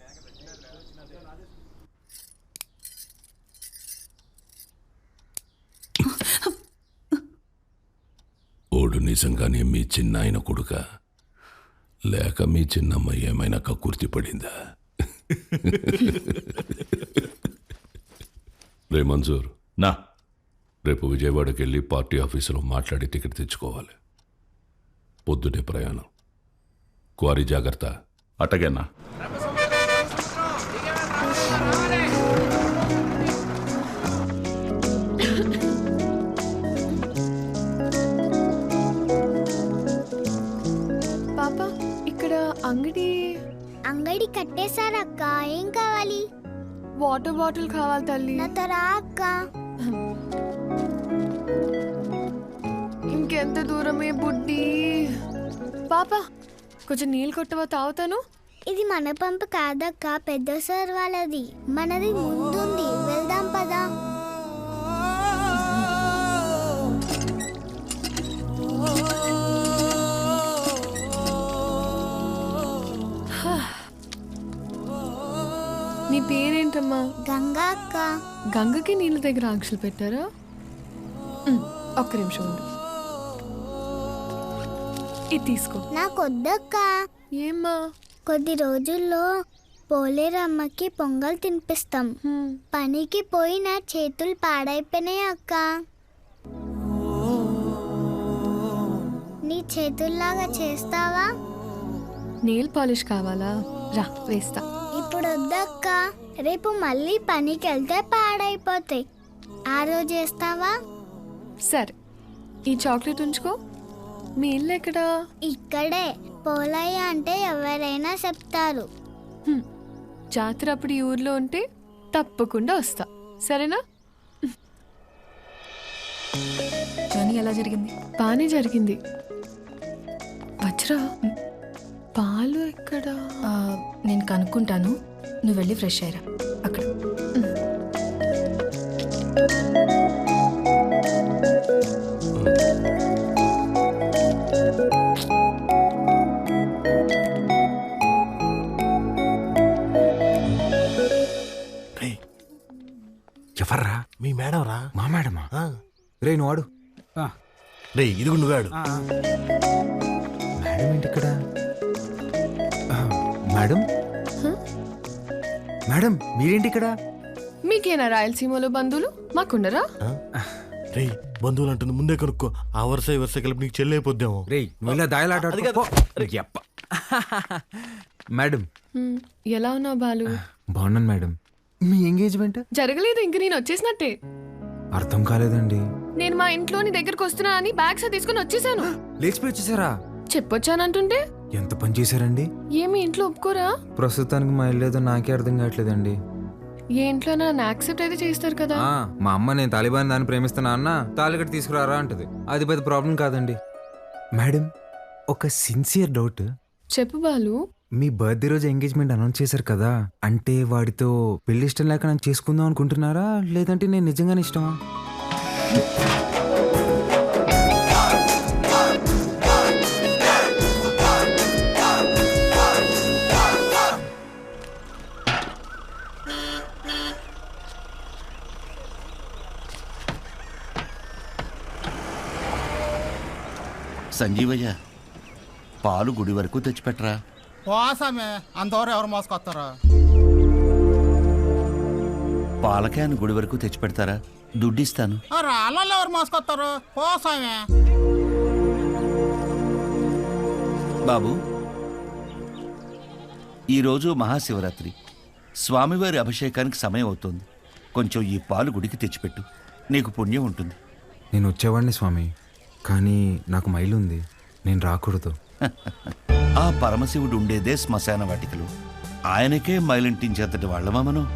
ఓడు నిజంగానే మీ చిన్నాయన కొడుక, లేక మీ చిన్నమ్మ ఏమైనా కక్కుర్తి పడిందా? రే మంజూర్, నా రేపు విజయవాడకి వెళ్ళి పార్టీ ఆఫీసులో మాట్లాడి టికెట్ తెచ్చుకోవాలి. పొద్దునే ప్రయాణం. క్వారీ జాగ్రత్త. అట్టగేనా? పాప ఇక్కడ అంగడి కట్టేశారక్క. ఏం కావాలి? వాటర్ బాటిల్ కావాలి తల్లి. నాతో రా అక్క. ఇంకెంత దూరమే బుడ్డి. పాప కొంచెం నీళ్ళు కొట్టవా, తాగుతాను. ఇది మన పంపు కాదక్క, పెద్ద సార్ వాళ్ళది. మనది ముందుంది, వెళ్దాం పదా. నీ పేరేంటమ్మా? గంగా అక్క. గంగకి నీళ్ళ దగ్గర ఆంక్షలు పెట్టారా? ఒక్క నిమిషం ఉండు. ఇది తీసుకో. నాకు వద్దక్క. ఏమ్మా? కొద్ది రోజుల్లో పోలేరమ్మకి పొంగల్ తినిపిస్తాం. పనికి పోయి నా చేతులు పాడైపోయినాయి అక్క. నీ చేతుల్లాగా చేస్తావా? నెయిల్ పాలిష్ కావాలా? రా వేస్తా. ఇప్పుడు వద్దక్క, రేపు మళ్ళీ పనికి వెళ్తే పాడైపోతాయి. ఆ రోజు చేస్తావా? సరే, ఈ చాక్లెట్ ఉంచుకో. మీ ఇల్లు ఎక్కడా? ఇక్కడే. పోలయ్య అంటే ఎవరైనా చెప్తారు. జాతర అప్పుడు ఈ ఊర్లో ఉంటే తప్పకుండా వస్తా, సరేనా? జర్నీ ఎలా జరిగింది? బాగానే జరిగింది. వజ్రా, పాలు ఎక్కడా? నేను కనుక్కుంటాను, నువ్వు వెళ్ళి ఫ్రెష్ అయ్యరా అక్కడ. ఎవర్రా? మీ మేడం రా. మా మేడమా? రే నువ్వు ఆడు. రే ఇదిగు నువ్వాడు. మేడం ఏంటి ఇక్కడ? మేడం మేడం మీరేంటి ఇక్కడ? మీకేనా రాయలసీమలో బంధువులు? మాకుండరా? రే బంధువులు అంటుంది, ముందే కనుక్కో. ఆ వరుస ఈ వరుస కలిపి నీకు చెల్లైపోద్దాము. రే నువ్వు ఇలా దాయలాట. మేడం ఎలా ఉన్నావు బాలు? బాగున్నాను మేడం. మీ ఎంగేజ్మెంట్ జరగలేదు, ఇంక నేను వచ్చేసినట్టే. అర్థం కాలేదండి. నేను మా ఇంట్లో నీ దగ్గరకు వస్తున్నానని బ్యాగ్స్ తీసుకుని వచ్చేసాను. లేచిపోయి వచ్చేసారా? చెప్పొచ్చానంటుంటే ఎంత పని చేశారండి? ఏమి ఇంట్లో ఒప్పుకోరా? ప్రస్తుతానికి మా ఇల్లేదో నాకే అర్థం కావట్లేదండి. ఏ ఇంట్లో నన్ను యాక్సెప్ట్ అయితే చేస్తారు కదా. మా అమ్మ నేను తాలిబాన్ దాన్ని ప్రేమిస్తున్నా అన్న తాలిగట్టు తీసుకురారా అంటది. అది పెద్ద ప్రాబ్లం కాదండి. మేడం ఒక సిన్సియర్ డౌట్. చెప్పు బాలు. మీ బర్త్డే రోజు ఎంగేజ్మెంట్ అనౌన్స్ చేశారు కదా, అంటే వాడితో పెళ్లి ఇష్టం లేక నన్ను చేసుకుందాం అనుకుంటున్నారా, లేదంటే నేను నిజంగానే ఇష్టమా? సంజీవయ్య, పాలు గుడి వరకు తెచ్చిపెట్టరా. పోసామే, అంతవరకు ఎవరు మోసుకొస్తారా? పాల క్యాన్ గుడి వరకు తెచ్చిపెడతారా? దుడ్డిస్తాను. రాళ్ళల్లో ఎవరు మోసుకొస్తారు? పోసామే. బాబు, ఈరోజు మహాశివరాత్రి, స్వామివారి అభిషేకానికి సమయం అవుతుంది. కొంచెం ఈ పాలు గుడికి తెచ్చిపెట్టు, నీకు పుణ్యం ఉంటుంది. నేను వచ్చేవాడిని స్వామి, కానీ నాకు మైలు ఉంది, నేను రాకూడదు. ఆ పరమశివుడు ఉండేదే శ్మశాన వాటికలు. ఆయనకే మైలింటించేంతటి వాళ్ళమా మనం?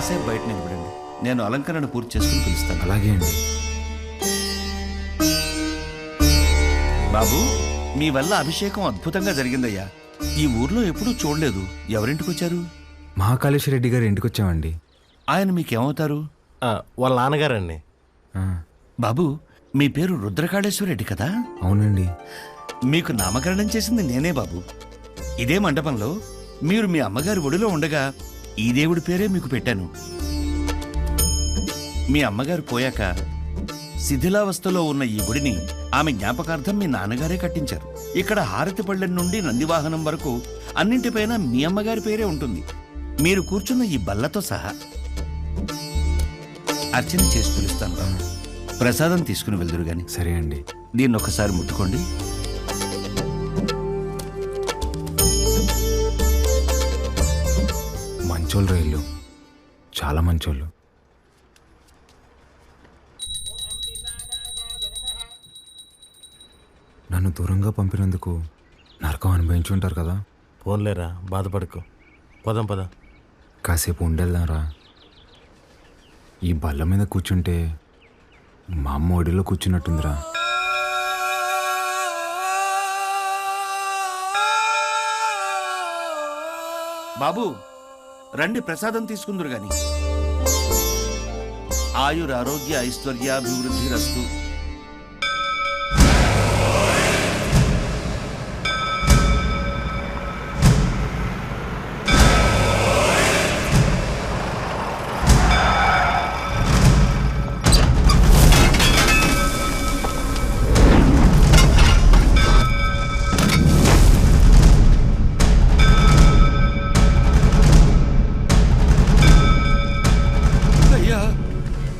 కాసేపు బయట నిలబడండి, నేను అలంకరణ పూర్తి చేసుకుని పిలుస్తాను. అలాగే అండి. బాబు, మీ వల్ల అభిషేకం అద్భుతంగా జరిగిందయ్యా. ఈ ఊర్లో ఎప్పుడూ చూడలేదు. ఎవరింటికి వచ్చారు? మహాకాళేశ్వర రెడ్డి గారు ఇంటికి వచ్చామండి. ఆయన మీకేమవుతారు? వాళ్ళ నాన్నగారండి. బాబు, మీ పేరు రుద్రకాళేశ్వర రెడ్డి కదా? అవునండి. మీకు నామకరణం చేసింది నేనే బాబు. ఇదే మండపంలో మీరు మీ అమ్మగారి ఒడిలో ఉండగా ఈ దేవుడి పేరే మీకు పెట్టాను. మీ అమ్మగారు పోయాక శిథిలావస్థలో ఉన్న ఈ గుడిని ఆమె జ్ఞాపకార్థం మీ నాన్నగారే కట్టించారు. ఇక్కడ హారతి పళ్ళెం నుండి నందివాహనం వరకు అన్నింటిపైన మీ అమ్మగారి పేరే ఉంటుంది. మీరు కూర్చున్న ఈ బల్లతో సహా. అర్చన చేసి పిలుస్తాను. ప్రసాదం తీసుకుని వెళ్దురు గాని. సరే అండి. దీన్ని ఒకసారి ముట్టుకోండి. మంచోళ్ళు రైళ్ళు, చాలా మంచోళ్ళు. నన్ను దూరంగా పంపినందుకు నరకం అనుభవించి ఉంటారు కదా. పోన్లేరా, బాధపడకు. పదం పద. కాసేపు ఉండేద్దాంరా. ఈ బల్ల మీద కూర్చుంటే మా అమ్మ ఒడిలో కూర్చున్నట్టుందిరా. బాబు రండి, ప్రసాదం తీసుకుందరు గాని. ఆయురారోగ్య ఐశ్వర్యాభివృద్ధి రస్తు.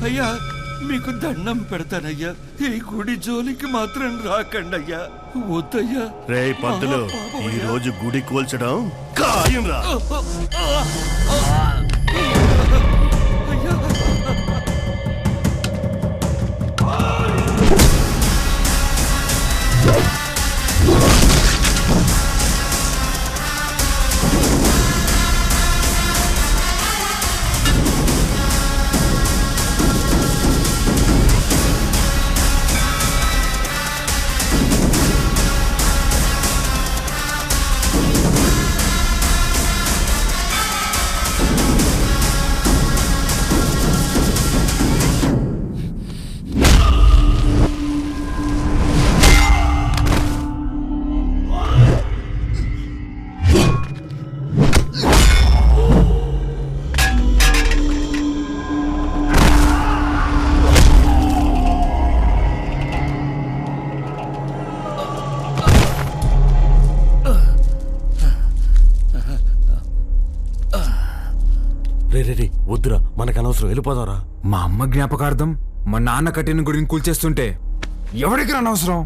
అయ్యా, మీకు దండం పెడతానయ్యా. ఈ గుడి జోలికి మాత్రం రాకండయ్యా. వద్దయ్యా. రే పంతులు, ఈ రోజు గుడి కూల్చడం ఖాయం రా. రే వద్దురా, మనకు అనవసరం, వెళ్ళిపోదాంరా. మా అమ్మ జ్ఞాపకార్థం మా నాన్న కట్టిన గుడిని కూల్చేస్తుంటే ఎవరికి అనవసరం?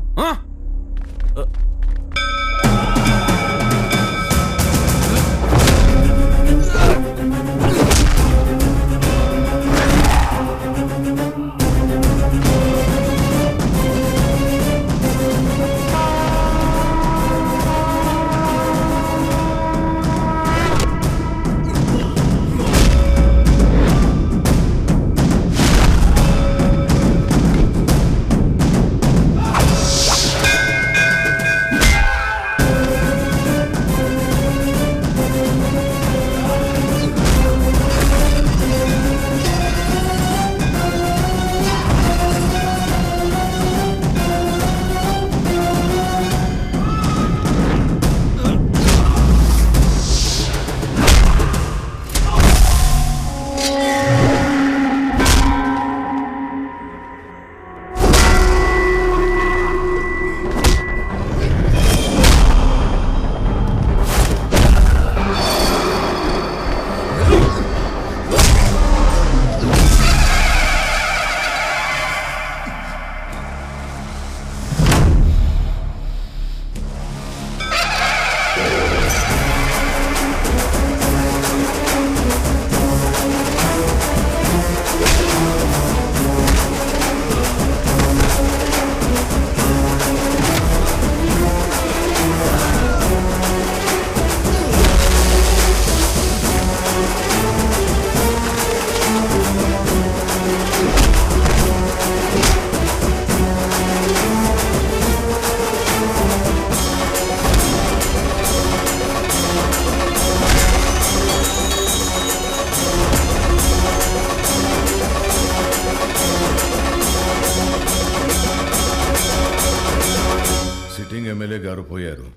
పోయారు.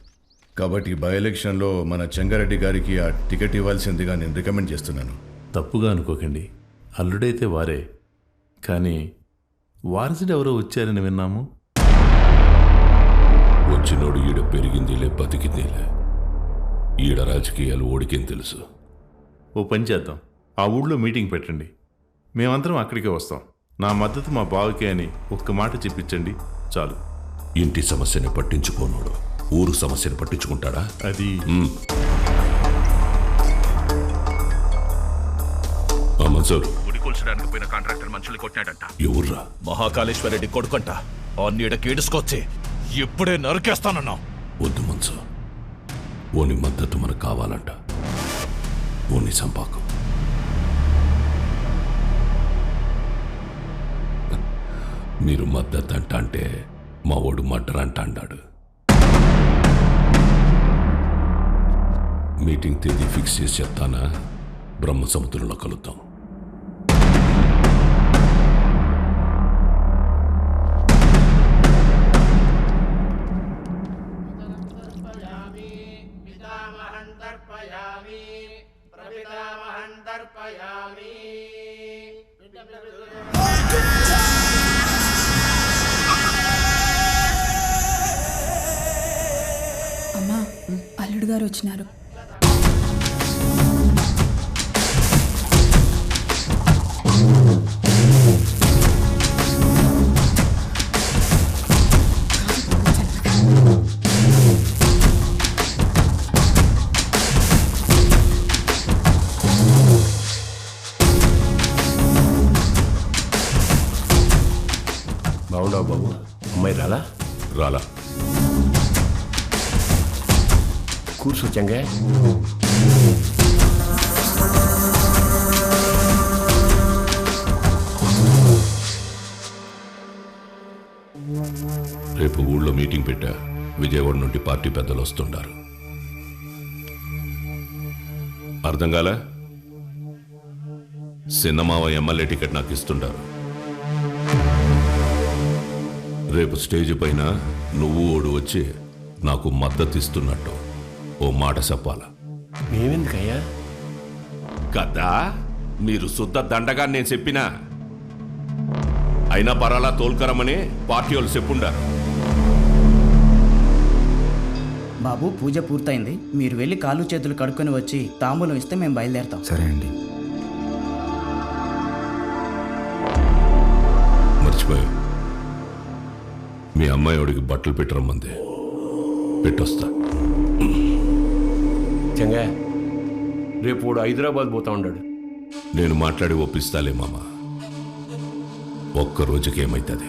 కాబట్టి బై ఎలక్షన్లో మన చెంగారెడ్డి గారికి ఆ టికెట్ ఇవ్వాల్సిందిగా నేను రికమెండ్ చేస్తున్నాను. తప్పుగా అనుకోకండి, అల్లుడైతే వారే, కానీ వారసుడు ఎవరో వచ్చారని విన్నాము. వచ్చినోడు ఈడ పెరిగిందిలే బతికిందిలే. ఈడ రాజకీయాలు ఓడికేం తెలుసు. ఓ పని చేద్దాం, ఆ ఊళ్ళో మీటింగ్ పెట్టండి, మేమందరం అక్కడికే వస్తాం. నా మద్దతు మా బావకే అని ఒక్క మాట చెప్పించండి చాలు. ఇంటి సమస్యని పట్టించుకోనోడు ఊరు సమస్యను పట్టించుకుంటాడా? అది మన్సూర్, గుడి కూల్చడానికి పోయిన కాంట్రాక్టర్ మనుషులు కొట్టాడంట. ఎవర్రా? మహాకాళేశ్వరరెడ్డి కొడుకంట. ఆ నీడ కేడుసుకొచ్చి ఇప్పుడే నరికేస్తానన్నా. వద్దు మన్సూర్, ఓని మద్దతు మనకు కావాలంట. ఓని సంపాకం. మీరు మద్దతు అంట అంటే మా ఓడు మడ్డర్ అంట అన్నాడు. మీటింగ్ తేదీ ఫిక్స్ చేసి చెప్తానా? బ్రహ్మ సముద్రంలో కలుద్దాం. అమ్మా, అల్లుడు గారు వచ్చినారు. బాగుండవు బాబు, అమ్మాయి రాలా? రాలా. కూర్చోచ్చంగా. రేపు ఊళ్ళో మీటింగ్ పెట్టా. విజయవాడ నుండి పార్టీ పెద్దలు వస్తుంటారు. అర్థం కాలే? సిన్నమావ ఎమ్మెల్యే టికెట్ నాకు ఇస్తుంటారు. రేపు స్టేజ్ పైన నువ్వు ఓడు వచ్చి నాకు మద్దతు ఇస్తున్నట్టు ఓ మాట చెప్పాలా? మేమెందుకయ్యా? కదా మీరు శుద్ధ దండగా నేను చెప్పినా. అయినా పరాలా తోల్కరమని పార్టీ వాళ్ళు చెప్పుండారు. బాబు, పూజ పూర్తయింది. మీరు వెళ్ళి కాళ్ళు చేతులు కడుక్కొని వచ్చి తాంబూలం ఇస్తే మేము బయలుదేరతాం. సరే అండి. మర్చిపోయా, మీ అమ్మాయి వాడికి బట్టలు పెట్టరమ్మంది. పెట్టొస్తా. చంగా, రేపు వాడు హైదరాబాద్ పోతా ఉన్నాడు. నేను మాట్లాడి ఒప్పిస్తాలే మామ. ఒక్క రోజుకి ఏమైతుంది?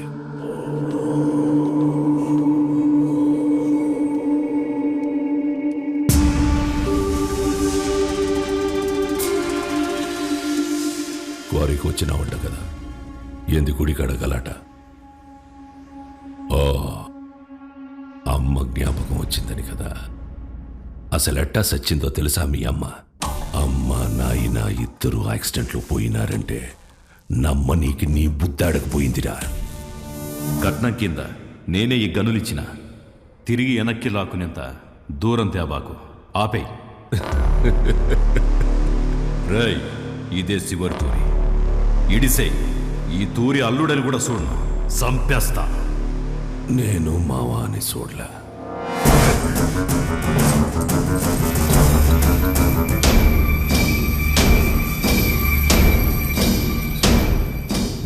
క్వారీకి వచ్చినావంట కదా, ఎందు గుడికి అడగలట. ఓ, అమ్మ జ్ఞాపకం వచ్చిందని కదా. అసలు ఎట్టా సచ్చిందో తెలుసా మీ అమ్మ? అమ్మ నాయన ఇద్దరు యాక్సిడెంట్లో పోయినారంటే నమ్మనీకి నీ బుద్ధాడకపోయిందిరా. కట్నం కింద నేనే ఈ గనులిచ్చిన, తిరిగి వెనక్కి లాక్కునేంత దూరం తేబాకు. ఆపే. రేయ్, ఇదే శివరి తూరి. ఇడిసే ఈ తూరి అల్లుడని కూడా చూడను, సంపేస్తా. నేను మావాని చూడలే.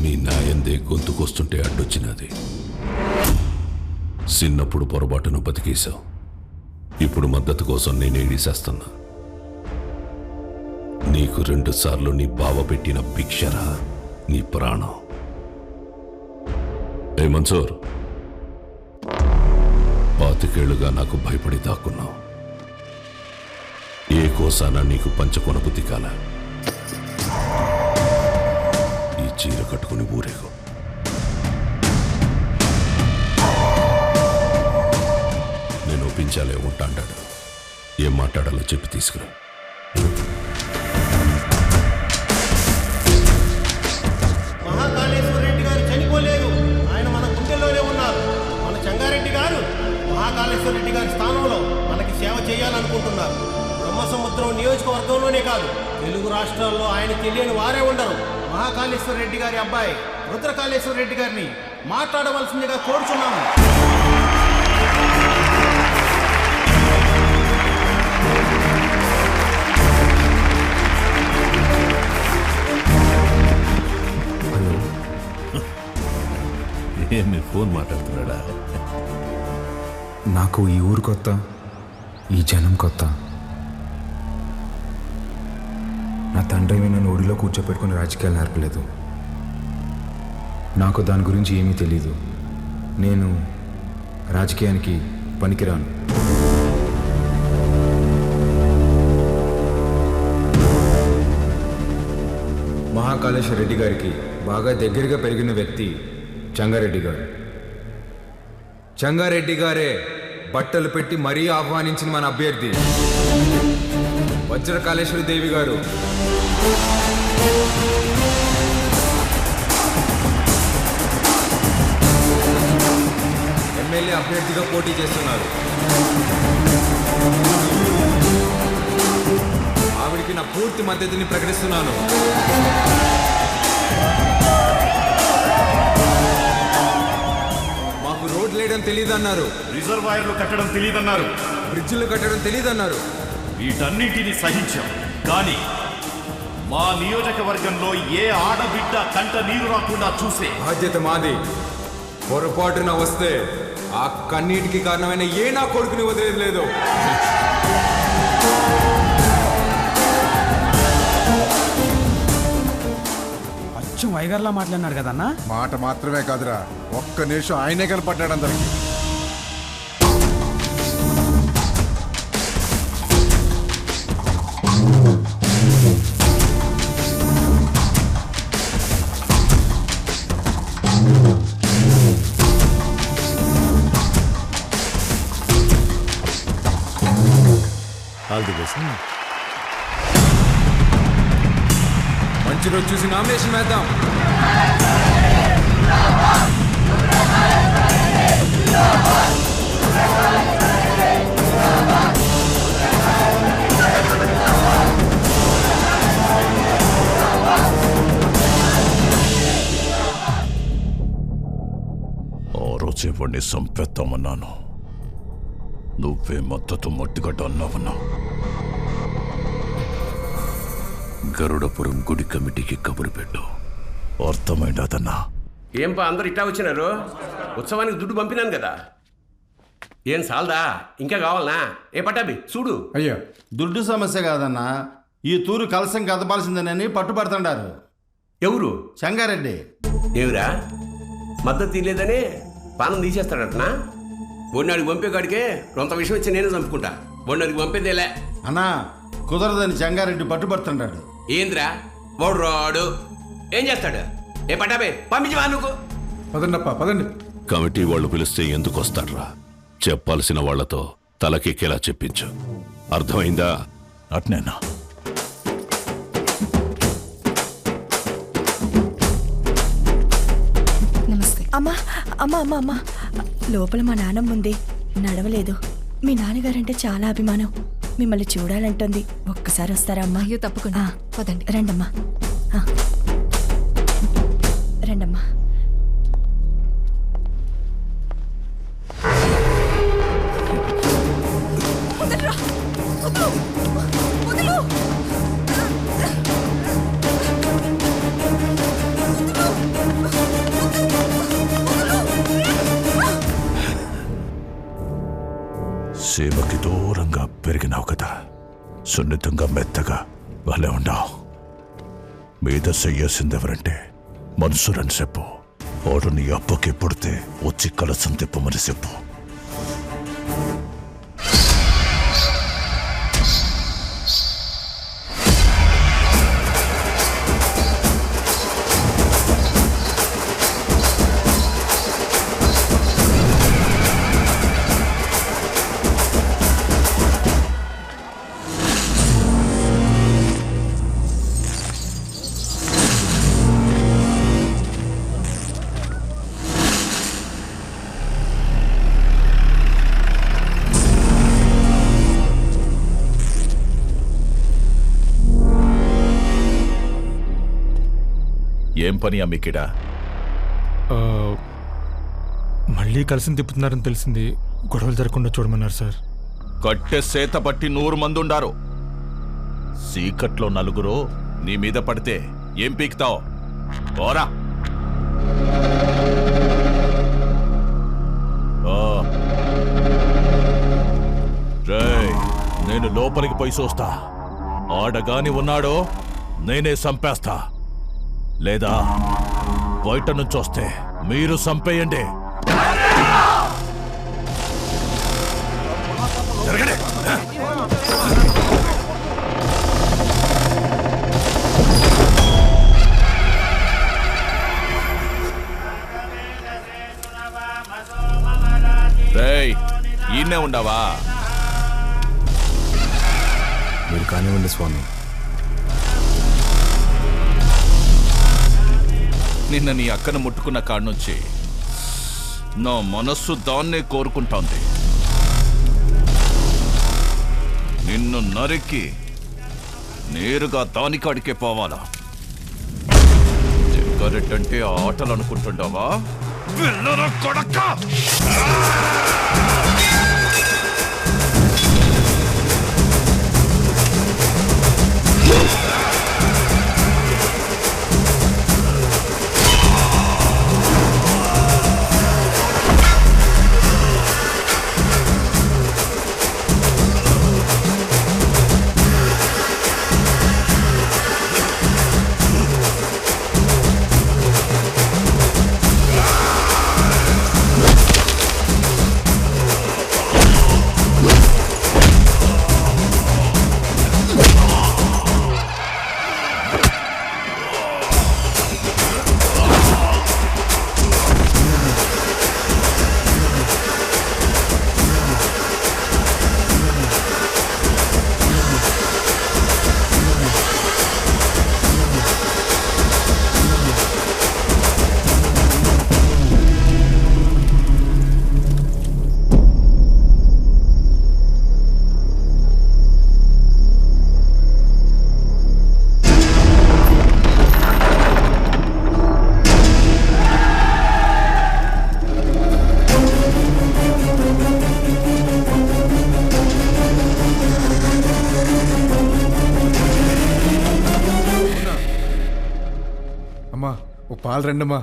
మీ నాయందే గొంతుకొస్తుంటే అడ్డొచ్చినది. చిన్నప్పుడు పొరపాటును బతికేశావు. ఇప్పుడు మద్దతు కోసం నేను ఏడిసేస్తున్నా. నీకు 2 సార్లు నీ బావ పెట్టిన భిక్షరా నీ ప్రాణం. ఏ మన్సూర్, 25 నాకు భయపడి దాక్కున్నావు. ఏ కోసానా నీకు పంచకొన బుద్ధి కాల. ఈ చీర కట్టుకుని ఊరేగు. నేను ఒప్పించాలే ఉంటాడు. ఏం మాట్లాడాలో చెప్పి తీసుకురా. మహాకాళేశ్వర రెడ్డి గారు చనిపోలేదు, ఆయన మన గుండెల్లోనే ఉన్నారు. మన చెంగారెడ్డి గారు మహాకాళేశ్వర రెడ్డి గారి స్థానం నియోజకవర్గంలోనే కాదు తెలుగు రాష్ట్రాల్లో ఆయన తెలియని వారే ఉండరు. మహాకాళేశ్వర రెడ్డి గారి అబ్బాయి రుద్రకాళేశ్వర రెడ్డి గారిని మాట్లాడవలసిందిగా కోరుచున్నాము. ఏమి ఫోన్ మాట్లాడుతున్నాడా? నాకు ఈ ఊరు కొత్త, ఈ జనం కొత్త. నా తండ్రి నన్ను ఒడిలో కూర్చోపెట్టుకుని రాజకీయాలు నేర్పలేదు. నాకు దాని గురించి ఏమీ తెలీదు. నేను రాజకీయానికి పనికిరాను. మహాకాళేశ్వర రెడ్డి గారికి బాగా దగ్గరగా పెరిగిన వ్యక్తి చెంగారెడ్డి గారు. చెంగారెడ్డి గారే బట్టలు పెట్టి మరీ ఆహ్వానించిన మన అభ్యర్థి వజ్రకాళేశ్వరి దేవి గారు. ఎమ్మెల్యే అభ్యర్థిగా పోటీ చేస్తున్నారు. ఆవిడికి నా పూర్తి మద్దతుని ప్రకటిస్తున్నాను. మాకు రోడ్లు వేయడం తెలియదన్నారు, రిజర్వాయర్లు కట్టడం తెలియదన్నారు, బ్రిడ్జిలు కట్టడం తెలియదన్నారు. వీటన్నింటినీ సహించాం. కానీ మా నియోజకవర్గంలో ఏ ఆడబిడ్డ కంట నీరు రాకుండా చూసే బాధ్యత మాది. పొరపాటున వస్తే ఆ కన్నీటికి కారణమైన ఏ నా కొడుకుని వదిలేదు లేదు. అచ్చం వైగర్లా మాట్లాడినాడు కదన్నా. మాట మాత్రమే కాదురా, ఒక్క నిమిషం ఆయనే కనపడ్డాడు అందరికి. All the best. మంచి రోజు చూసి నామినేషన్ వేద్దాం. ఆ రోజే వాడిని సంపేద్దామన్నాను. నువ్వే మద్దతు మట్టిగడ్డ అన్నావన్నా. గరుడపురం గుడి కమిటీకి కబురు పెట్టు. అర్థమైందన్నా. ఏంపా అందరు ఇట్టా వచ్చినారు? ఉత్సవానికి దుడ్డు పంపినాను కదా. ఏం సాల్దా? ఇంకా కావాలనా? ఏ పట్టాబి చూడు. అయ్యో, దుడ్డు సమస్య కాదన్నా, ఈ తూరు కలసం కదపాల్సిందేనని పట్టుబడుతుండారు. ఎవరు? చెంగారెడ్డి. ఏమిరా మద్దతు తీయలేదని పానం తీసేస్తాడటనా? బొన్నాడికి పంపే కాడికే కొంత విషయం వచ్చి నేనే చంపుకుంటా. బొన్నాడికి పంపేదేలే అన్నా, కుదరదని చెంగారెడ్డి పట్టుబడుతుంటాడు. ఏంద్రా వాడు రాడు, ఏం చేస్తాడు? ఏ పట్టాబే పంపించవా నువ్వు? పదండప్ప పదండి. కమిటీ వాళ్ళు పిలిస్తే ఎందుకు వస్తాడ్రా? చెప్పాల్సిన వాళ్లతో తలకెక్కేలా చెప్పించు. అర్థమైందా? అట్నేనా? నమస్తే. అమ్మా అమ్మా అమ్మా అమ్మా, లోపల మా నాన్నమ్మ ఉంది, నడవలేదు. మీ నాన్నగారంటే చాలా అభిమానం, మిమ్మల్ని చూడాలంటుంది. ఒక్కసారి వస్తారా అమ్మా? అయ్యో తప్పకుండా, పదండి. రండమ్మా, రండమ్మా. సీమకి దూరంగా పెరిగినావు కదా, సున్నితంగా మెత్తగా భలే ఉన్నావు. మీద చెయ్యాల్సిందెవరంటే మనసురని చెప్పు. వాడు నీ అప్పకి పుడితే వచ్చి కలసం తిప్పమని చెప్పు. ఏం పని అమ్మికిడా? మళ్ళీ కలిసి తిప్పుతున్నారని తెలిసింది. గొడవలు జరగకుండా చూడమన్నారు సార్. కట్టె సేత పట్టి 100 మంది ఉండారు. సీకట్లో 4 నీ మీద పడితే ఏం పీకుతావు? ఓరా. రేయ్, నేను లోపలికి పోయి చూస్తా. ఆడగాని ఉన్నాడో నేనే చంపేస్తా, లేదా బయట నుంచి వస్తే మీరు చంపేయండి. రేయ్, ఈయనే ఉండవా? మీరు కానివ్వండి స్వామి. నిన్న నీ అక్కను ముట్టుకున్న కాడ నుంచి నా మనస్సు దాన్నే కోరుకుంటోంది. నిన్ను నరికి నేరుగా దానికాడికే పోవాలా? చెంగారెడ్డంటే ఆటలు అనుకుంటుండవా? వెళ్ళరా కొడకా! పాలు రండమ్మా.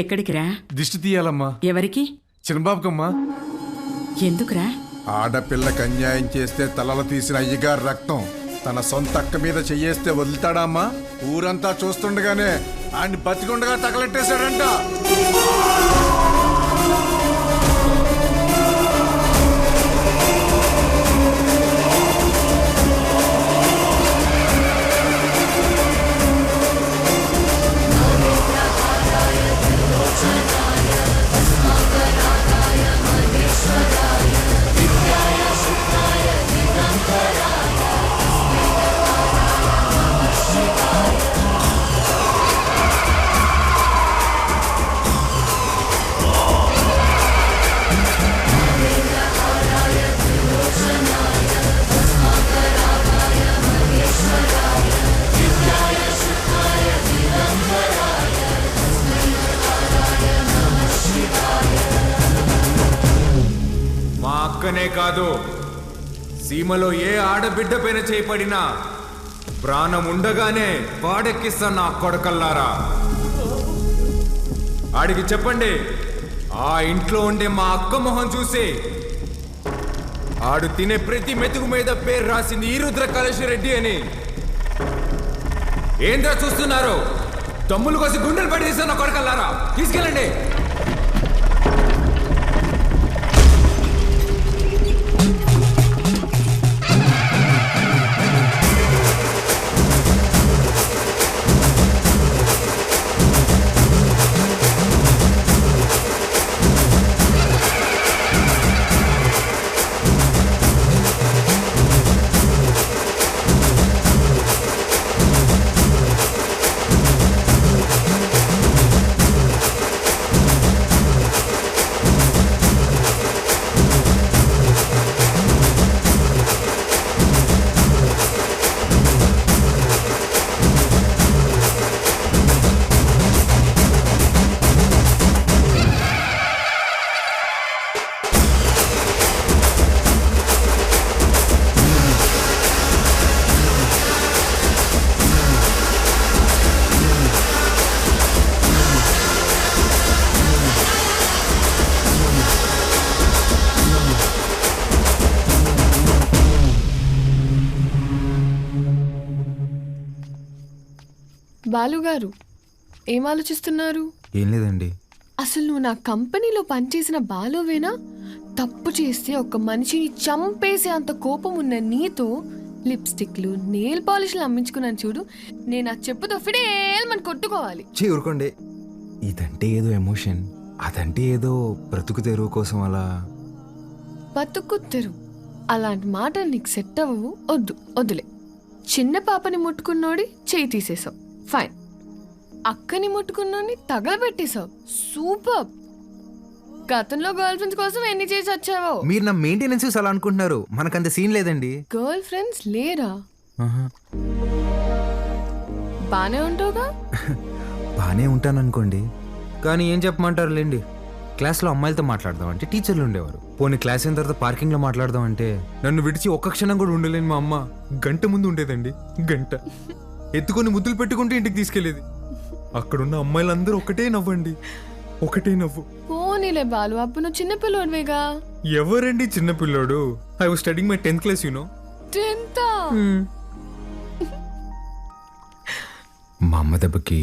ఎక్కడికి రా? దిష్టి తీయాలమ్మా. ఎవరికి? చిన్నబాబుకమ్మా. ఎందుకురా? ఆడపిల్లకి అన్యాయం చేస్తే తలలు తీసిన అయ్యగారు రక్తం తన సొంత అక్క మీద చెయ్యేస్తే వదులుతాడా అమ్మా? ఊరంతా చూస్తుండగానే ఆయన్ని బతికుండగా తగలెట్టేశాడంట. అక్కనే కాదు, సీమలో ఏ ఆడబిడ్డ పైన చేయబడినా ప్రాణం ఉండగానే పాడెక్కిస్తా నా కొడకల్లారా. ఆడికి చెప్పండి, ఆ ఇంట్లో ఉండే మా అక్క మొహం చూసి ఆడు తినే ప్రతి మెతుకు మీద పేరు రాసింది ఈరుద్ర కాళేశ్వరరెడ్డి అని. ఏంద్రా చూస్తున్నారు? తమ్ములు కోసి గుండెలు పడేసా నా కొడకల్లారా, తీసుకెళ్ళండి. బాలుగారు ఏం ఆలోచిస్తున్నారు? ఏం లేదండి. అసలు నువ్వు నా కంపెనీలో పనిచేసిన బాలువేనా? తప్పు చేస్తే ఒక మనిషిని చంపేసే అంత కోపం ఉన్న నీతో లిప్స్టిక్లు నెయిల్ పాలిష్లు అమ్మించుకున్నాను చూడు. నేను ఆ చెప్పుతో ఫిడేల్మని కొట్టుకోవాలి. ఊరుకోండి. ఇదంటే ఏదో ఎమోషన్, అదంటే ఏదో బ్రతుకు తెరువు కోసం అలా. బతుకు తెరువు అలాంటి మాట నీకు సెట్ అవ్వవు. వద్దులే. చిన్న పాపని ముట్టుకున్నోడి చేయి తీసేసావు, ఫైన్. అక్కని ముట్టుకున్నోడిని తగలబెట్టేశావు, సూపర్. గతంలో గర్ల్ ఫ్రెండ్స్ కోసం ఎన్ని చేసి వచ్చావో. మీరు నా మెయింటెనెన్స్ అలా అనుకుంటున్నారు, మనకంత సీన్ లేదండి. గర్ల్ ఫ్రెండ్స్ లేరా? బానే ఉంటావుగా? బానే ఉంటాను అనుకోండి, కానీ ఏం చెప్పమంటారు లేండి. క్లాస్లో అమ్మాయిలతో మాట్లాడదాం అంటే టీచర్లు ఉండేవారు. పోనీ క్లాస్ అయిన తర్వాత పార్కింగ్లో మాట్లాడదాం అంటే నన్ను విడిచి ఒక్క క్షణం కూడా ఉండలేని మా అమ్మ గంట ముందు ఉండేదండి. గంట ఎత్తుకొని ముద్దులు పెట్టుకుంటూ ఇంటికి తీసుకెళ్లేది. అక్కడున్న అమ్మాయిలందరూ ఒకటే నవ్వండి, ఒకటే నవ్వు. పోనీలే బాలు, అప్పుడు నువ్వు చిన్నపిల్లోడివేగా. ఎవరండి చిన్నపిల్లోడు? I was studying my 10th class, you know. 10th? మా అమ్మ దెబ్బకి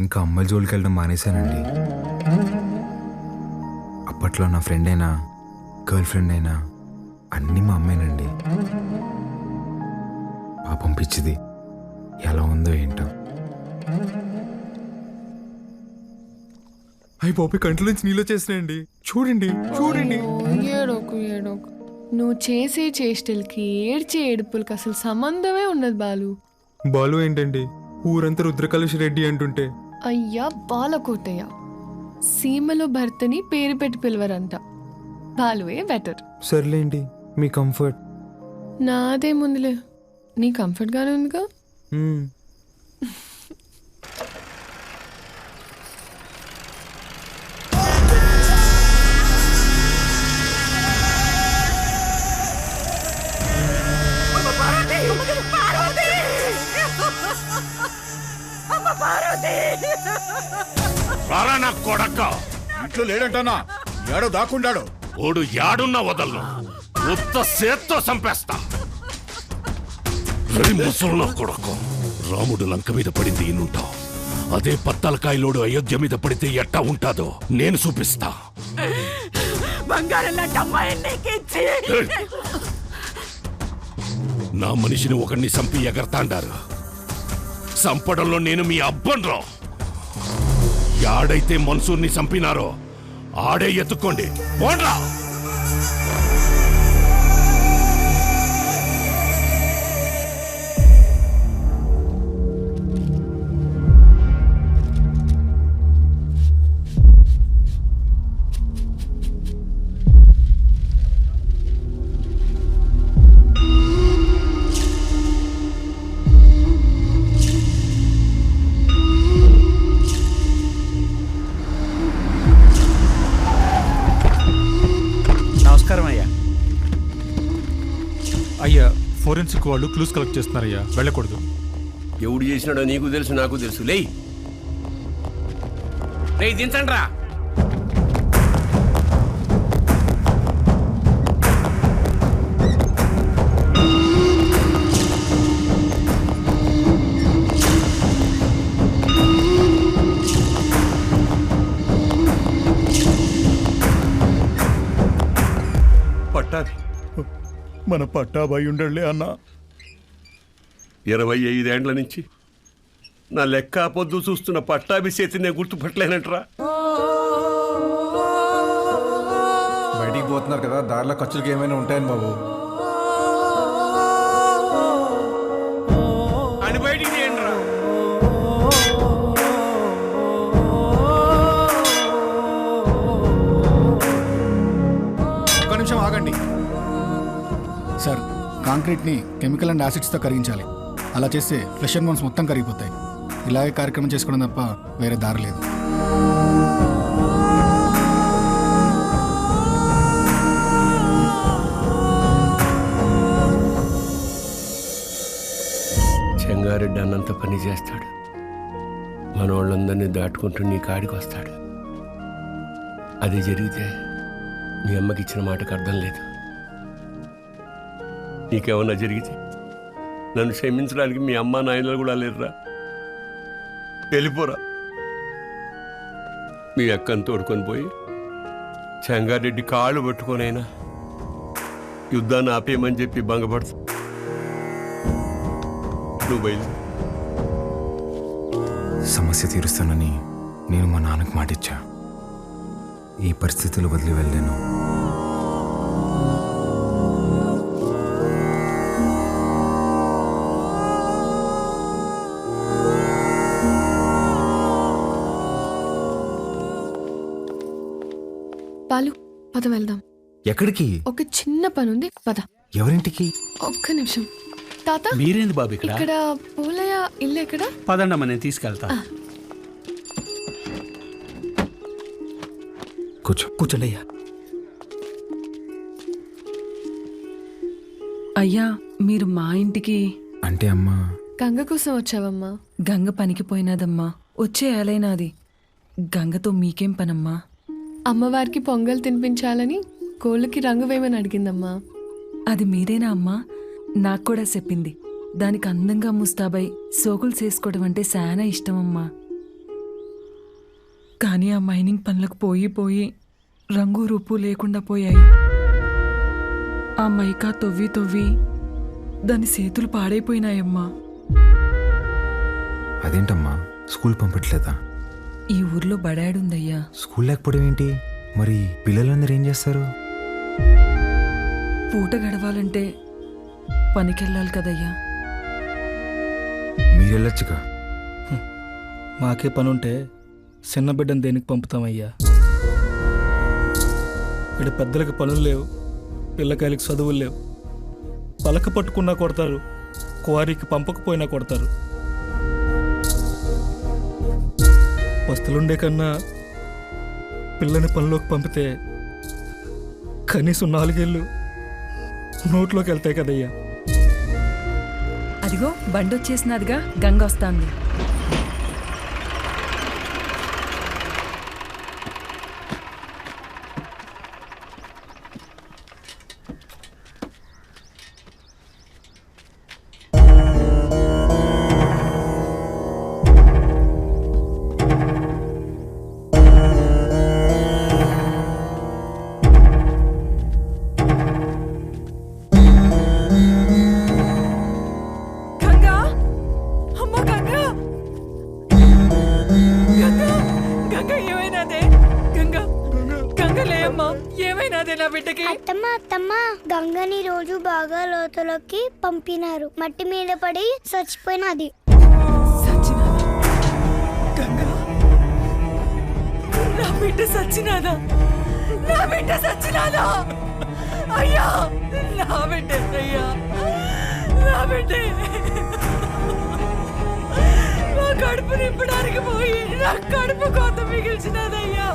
ఇంకా అమ్మాయిల జోలికి వెళ్ళడం మానేశానండి. అప్పట్లో నా ఫ్రెండ్ అయినా గర్ల్ ఫ్రెండ్ అయినా అన్నీ మా అమ్మేనండి. పాపం పిచ్చిది ఎలా ఉందో ఏంటో. అయ్యి బాబు కంట్లో నుంచి నీళ్ళు వచ్చేసినాయండి. చూడండి చూడండి. ఏడోకు. నువ్వు చేసే చేష్టలకి ఏడ్చే ఏడుపులకి అసలు సంబంధమే ఉండదు బాలు. బాలు ఏంటండి ఊరంతా రుద్రకలుష్ రెడ్డి అంటుంటే? అయ్యా బాలకోటయ్య. సీమలో భర్తని పేరు పెట్టి పిలవరంట, బాలువే బెటర్. సర్లేండి, మీ కంఫర్ట్. నాదే ముందులే, నీ కంఫర్ట్ గానే ఉందిగా. రారా నా కొడక. ఇంట్లో లేడంటానా? ఏడో దాక్కుండాడు. ఓడు యాడున్నా వదలను, ఉత్త సేత్తో చంపేస్తా. ముసలు నా కొడక. రాముడు లంక మీద పడింది ఇన్నుంటావు, అదే పత్తలకాయలోడు అయోధ్య మీద పడితే ఎట్టా ఉంటాదో నేను చూపిస్తా. నా మనిషిని ఒకరిని చంపి ఎగరతాండారు. చంపడంలో నేను మీ అబ్బన్రా. యాడైతే మన్సూర్ని చంపినారో ఆడే ఎత్తుకోండి, పోండ్రా. అయ్యా ఫోరెన్సిక్ వాళ్ళు క్లూస్ కలెక్ట్ చేస్తున్నారయ్యా, వెళ్ళకూడదు. ఎవడు చేసినాడో నీకు తెలుసు, నాకు తెలుసు. లేయ్ దించండి రా. పట్టాభి, మన పట్టాభాయి ఉండలే అన్నా. 25 ఏండ్ల నుంచి నా లెక్క పొద్దు చూస్తున్న పట్టాభి చేతి నేను గుర్తుపట్టలేనంటరా. బయటికి పోతున్నారు కదా, దారిలో ఖర్చులకి ఏమైనా ఉంటాయని బాబు. అని బయటికి తీయండిరా. ఒక్క నిమిషం ఆగండి సార్. కాంక్రీట్ని కెమికల్ అండ్ యాసిడ్స్తో కరిగించాలి. అలా చేస్తే ఫ్లెష్ అండ్ బోన్స్ మొత్తం కరిగిపోతాయి. ఇలాగే కార్యక్రమం చేసుకోవడం తప్ప వేరే దారి లేదు. చెంగారెడ్డి అన్నంత పని చేస్తాడు, మన వాళ్ళందరినీ దాటుకుంటూ నీ కాడికి వస్తాడు. అది జరిగితే మీ అమ్మకి ఇచ్చిన మాటకు అర్థం లేదు. నీకేమన్నా జరిగితే నన్ను క్షమించడానికి మీ అమ్మ నాయనలు కూడా లేరురా. వెళ్ళిపోరా. మీ అక్కను తోడుకొని పోయి చెంగారెడ్డి కాళ్ళు పట్టుకొనైనా యుద్ధాన్ని ఆపేయమని చెప్పి భంగపడతా. నువ్వు బయలు. సమస్య తీరుస్తానని నేను మా నాన్నకు మాటిచ్చా. ఈ పరిస్థితులు వదిలి వెళ్ళాను. పాలు పద వెళ్దాం. ఎక్కడికి? ఒక చిన్న పని ఉంది, పద. ఎవరింటికి? ఒక్క నిమిషం. తాత మీరేంది బాబు ఇక్కడ? ఇక్కడ పూలయ్య ఇల్లు ఎక్కడ? పదండమ్మ, నేను తీసుకెళ్తా. కూర్చోండి అయ్యా. అయ్యా, మీరు మా ఇంటికి అంటే అమ్మా గంగ కోసం వచ్చావమ్మా? గంగ పనికి పోయినాదమ్మా. వచ్చే ఏలైనాది. గంగతో మీకేం పనమ్మా? అమ్మవారికి పొంగల్ తినిపించాలని కోళ్ళకి రంగు వేయమని అడిగిందమ్మా. అది మీరేనా అమ్మా? నాకు కూడా చెప్పింది. దానికి అందంగా ముస్తాబై సోకులు చేసుకోవడం అంటే చాలా ఇష్టమమ్మా. కానీ ఆ మైనింగ్ పనులకు పోయి రంగు రూపు లేకుండా పోయాయి. ఆ మైకా తవ్వి దాని చేతులు పాడైపోయినాయమ్మా. అదేంటమ్మా, స్కూల్ పంపట్లేదా? ఈ ఊర్లో బడాడుందయ్యా. స్కూల్ లేకపోవడం ఏంటి? మరి పిల్లలందరూ ఏం చేస్తారు? పూట గడవాలంటే పనికెళ్ళాలి కదయ్యా. మీరెళ్ళొచ్చుగా. మాకే పనుంటే చిన్న బిడ్డను దేనికి పంపుతామయ్యా? ఇక్కడ పెద్దలకు పనులు లేవు, పిల్లకాయలకి చదువులు లేవు. పలక పట్టుకున్నా కొడతారు, క్వారీకి పంపకపోయినా కొడతారు. వస్తులుండే కన్నా పిల్లని పనిలోకి పంపితే కనీసం 4 ఏళ్ళు నోట్లోకి వెళ్తాయి కదయ్యా. అదిగో బండొచ్చేసినదిగా, గంగ వస్తాంది. అత్తమ్మ గంగని రోజు బాగా లోతులోకి పంపినారు. మట్టి మీద పడి చచ్చిపోయినది. నా బిడ్డ సచ్చినాదా? నా బిడ్డ సచ్చినాదా? అయ్యా, నా బిడ్డ అయ్యా, నా బిడ్డ నా కడుపు నింపడానికి పోయి నా కడుపు కోత మిగిల్చినదయ్యా.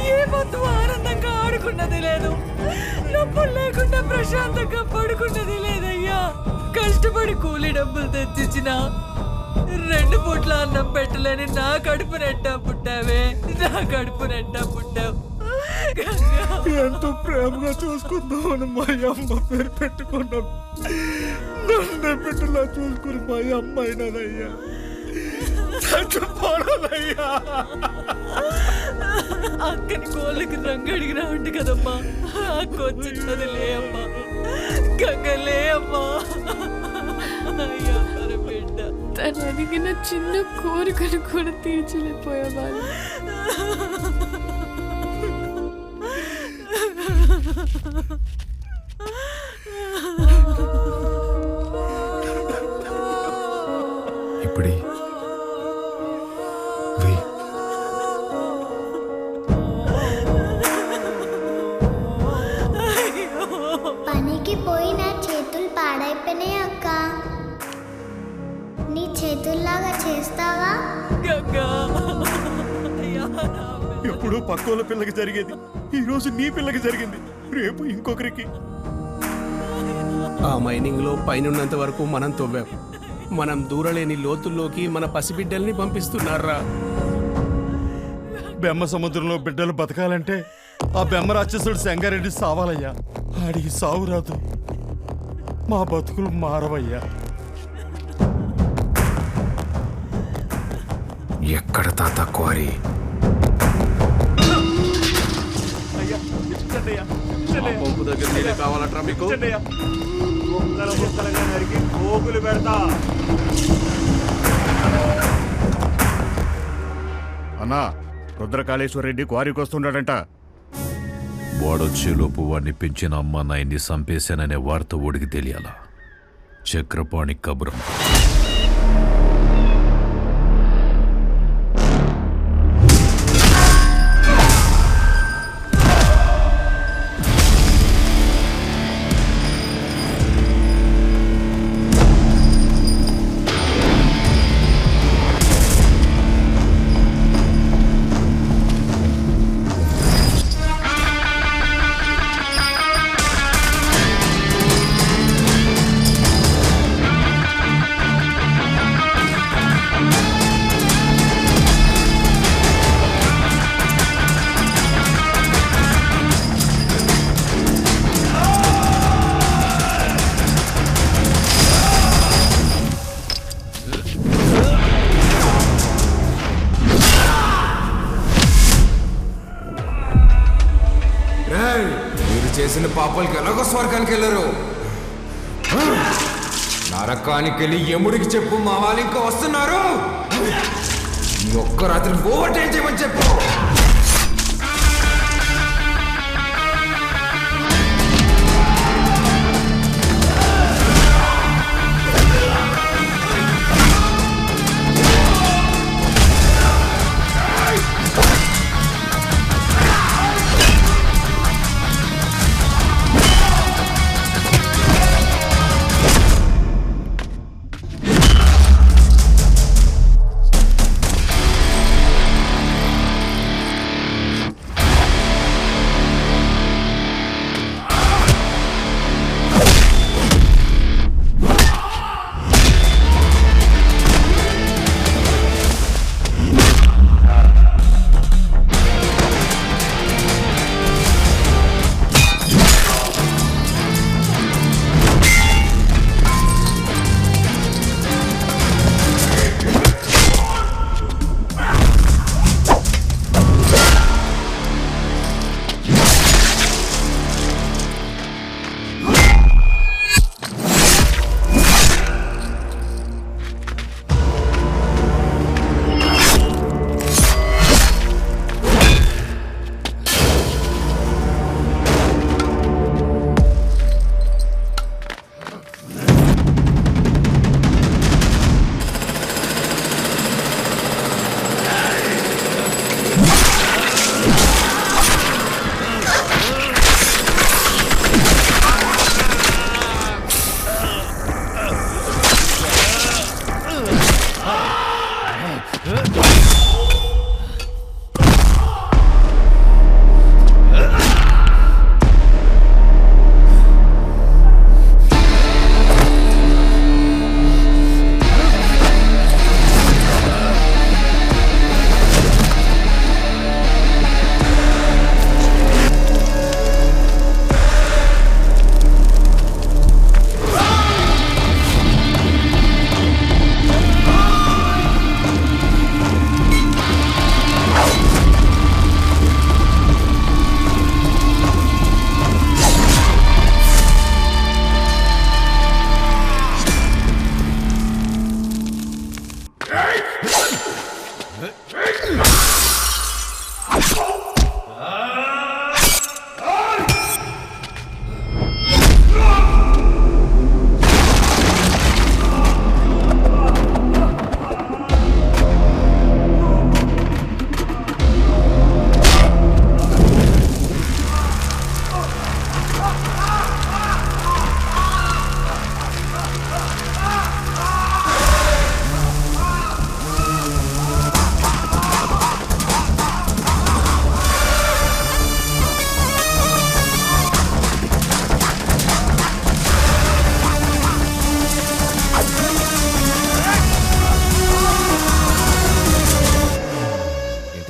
ఏ మొత్తం ఆనందంగా ఆడుకున్నది లేదు, నొప్పులు లేకుండా ప్రశాంతంగా పడుకున్నది లేదయ్యా. కష్టపడి కూలి డబ్బులు తెచ్చిచ్చిన 2 పూట్ల అన్నం పెట్టలేని నా కడుపు నెట్టా పుట్టావే, నా కడుపు నెట్టా పుట్టావు. ఎంతో ప్రేమగా చూసుకుందామని మా అమ్మ పేరు పెట్టుకున్నాం. నన్ను బిడ్డలా చూసుకుని మా అమ్మ అయినదయ్యా. అక్కని కోళ్ళకి రంగు అడిగినా ఉండి కదమ్మా. అక్కొచ్చినది లే అమ్మా, గంగ లే అమ్మా. అయ్యా బిడ్డ, తను అడిగిన చిన్న కోరికను కూడా తీర్చలేకపోయేవాళ్ళు. ఇప్పుడే పనికి పోయి నా చేతులు పాడైపోయినాయి అక్క. నీ చేతుల్లాగా చేస్తావా? ఎప్పుడు పక్కోళ్ళ పిల్లకి జరిగేది, ఈ రోజు నీ పిల్లకి జరిగింది, రేపు ఇంకొకరికి. ఆ మైనింగ్ లో పైనున్నంత వరకు మనం తవ్వాం. మనం దూరలేని లోతుల్లోకి మన పసిబిడ్డల్ని పంపిస్తున్నారా? బెమ్మ సముద్రంలో బిడ్డలు బతకాలంటే ఆ బెమ్మ రాక్షసుడు సంగారెడ్డి సావాలయ్యా. ఆడికి సావు రాదు, మా బతుకులు మారవయ్యా. ఎక్కడ తాత క్వారీ? పంపు దగ్గర నీళ్ళు కావాలట్రా మీకు? అన్నా, రుద్రకాళేశ్వర రెడ్డి క్వారీకి వస్తున్నాడంట. వాడొచ్చేలోపు వాడిని పెంచిన అమ్మ నాయన్ని చంపేశాననే వార్త ఓడికి తెలియాలా? చక్రపాణి కబురం. మీరు చేసిన పాపాలకి ఎలాగో స్వర్గానికి వెళ్ళరు. నరకానికి వెళ్ళి యముడికి చెప్పు, మా వాళ్ళు ఇంకా వస్తున్నారు. ఈ ఒక్క రాత్రి ఓవర్టేక్ చేయమని చెప్పు.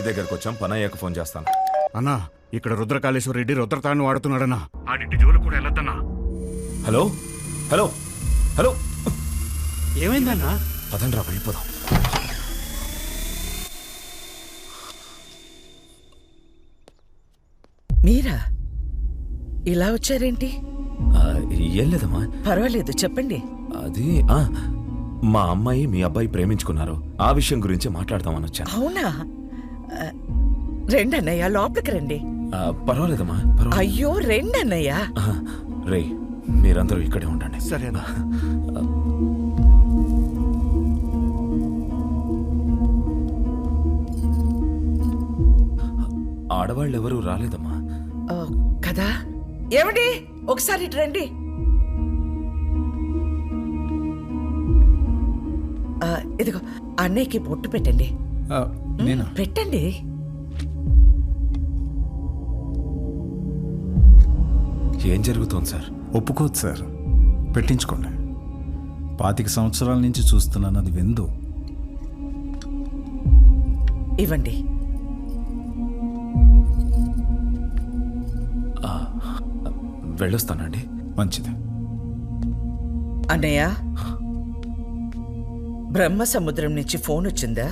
దగ్గరకు వచ్చాం, పని అయ్యాక ఫోన్ చేస్తాను. అన్నా, ఇక్కడ రుద్రకాళేశ్వర రెడ్డి రుద్రతాన్ని వాడుతున్నాడన్నా. ఆడింటి జోలు కూడా వెళ్ళొద్దన్నా. హలో హలో హలో, ఏమైందన్నా? పదండ్రా వెళ్ళిపోదాం. మీరా ఇలా వచ్చారేంటి? ఏం లేదమ్మా. పర్వాలేదు, చెప్పండి. అది మా అమ్మాయి మీ అబ్బాయి ప్రేమించుకున్నారు. ఆ విషయం గురించి మాట్లాడదామని వచ్చాను. అవునా? రండి అన్నయ్య, లోపలికి రండి. పర్వాలేదమ్మా. అయ్యో రండి అన్నయ్య. రే, మీరందరూ ఇక్కడే ఉండండి. సరేనా? ఆడవాళ్ళు ఎవరూ రాలేదమ్మా. కదా? ఏమండి, ఒకసారి ఇటు రండి. ఇదిగో అన్నయ్యకి బొట్టు పెట్టండి. పెట్టండి. ఏం జరుగుతోంది సార్? ఒప్పుకోదు సార్, పెట్టించుకోండి. 25 సంవత్సరాల నుంచి చూస్తున్నాను, అది విందు. ఇవ్వండి. వెళ్ళొస్తానండి. మంచిది. అన్నయ్య, బ్రహ్మ సముద్రం నుంచి ఫోన్ వచ్చిందా?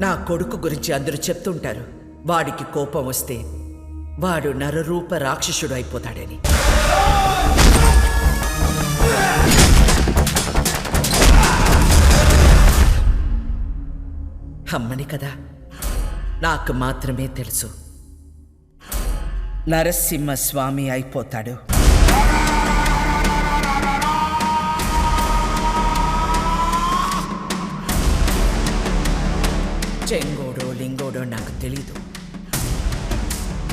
నా కొడుకు గురించి అందరూ చెప్తుంటారు, వాడికి కోపం వస్తే వాడు నరరూప రాక్షసుడు అయిపోతాడని. అమ్మని కదా, నాకు మాత్రమే తెలుసు. నరసింహస్వామి అయిపోతాడు. చెంగోడో లింగోడో నాకు తెలీదు.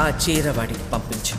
ఆ చీర వాడికి పంపించు.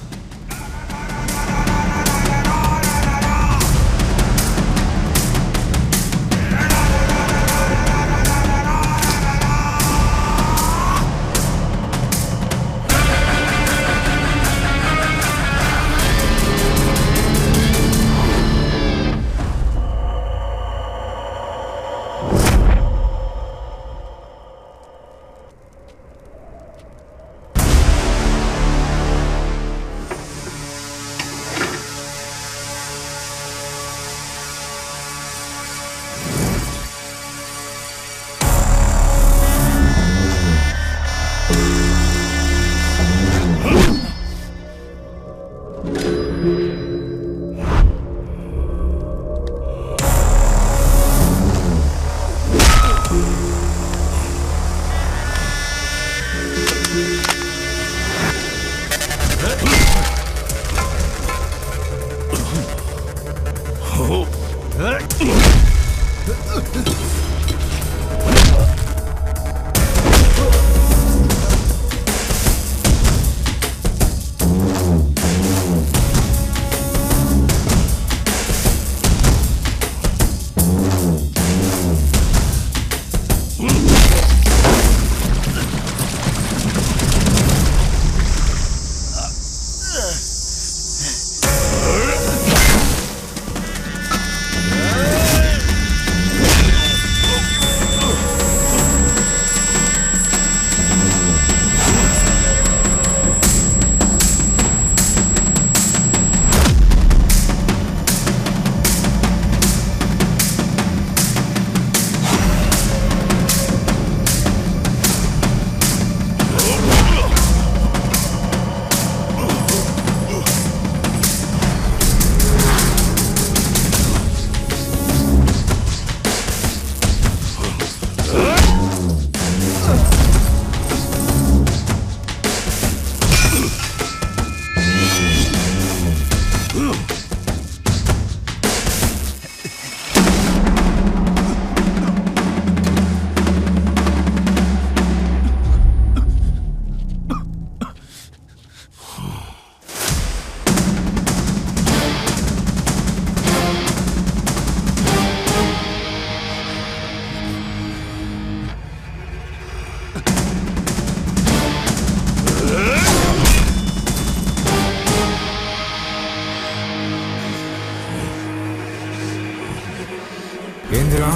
ఏందిరా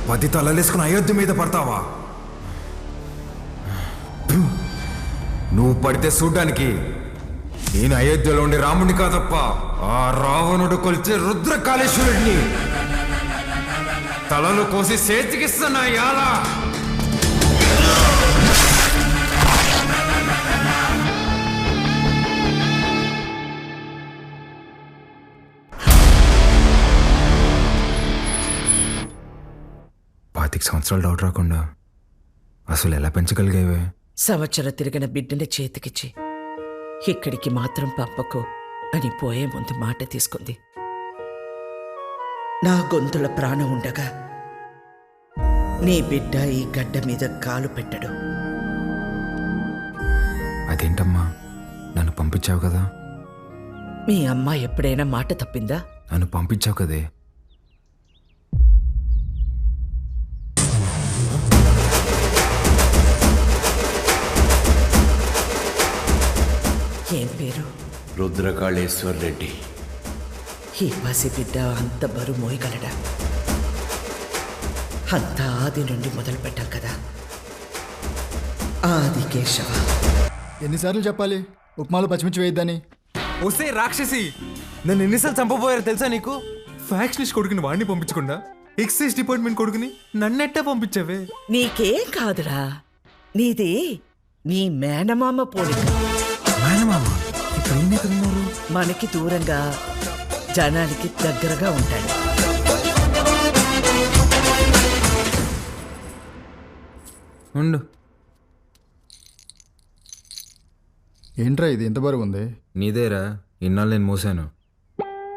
10 తలలేసుకుని అయోధ్య మీద పడతావా? నువ్వు పడితే చూడ్డానికి నేను అయోధ్యలో ఉండే రాముడిని కాదప్ప, ఆ రావణుడు కొలిచే రుద్రకాళేశ్వరుడిని. తలలు కోసి చేతికిస్తున్నా యాలా. 25 సంవత్సరాలు డౌట్ రాకుండా అసలు ఎలా పెంచగలిగేవే? సంవత్సరం తిరిగిన బిడ్డని చేతికిచ్చి ఇక్కడికి మాత్రం పంపకు అని పోయే ముందు మాట తీసుకుంది. నా గొంతుల ప్రాణం ఉండగా నీ బిడ్డ ఈ గడ్డ మీద కాలు పెట్టడు. అదేంటమ్మా, నన్ను పంపించావు కదా? మీ అమ్మ ఎప్పుడైనా మాట తప్పిందా? నన్ను పంపించావు కదే. ఏం పేరు? రుద్రకాళేశ్వర్ రెడ్డి. ఈ పసిబిడ్డ అంత బరువు మోయగలడా? అంత ఆది నుండి మొదలు పెట్టాం కదా. ఆది కేశవ. ఎన్నిసార్లు చెప్పాలి ఉప్మాలో పచ్చిమిర్చి వేయద్దని? వస్తే రాక్షసి, నన్ను ఎన్నిసార్లు చంపబోయారో తెలుసా నీకు? ఫ్యాక్షనిస్ట్ కొడుకుని వాడిని పంపించకుండా ఎక్సైజ్ డిపార్ట్మెంట్ కొడుకుని నన్నెట్టా పంపించావే? నీకేం కాదురా, నీది నీ మేనమామ పోలిక. మేనమామ ఇప్పుడు ఏం ఎక్కడున్నారు? మనకి దూరంగా జనానికి దగ్గరగా ఉంటాడు. ఉండు. ఏంట్రా ఇది ఎంత బరువు ఉంది? నీదేరా, ఇన్నాళ్ళు నేను మోసాను.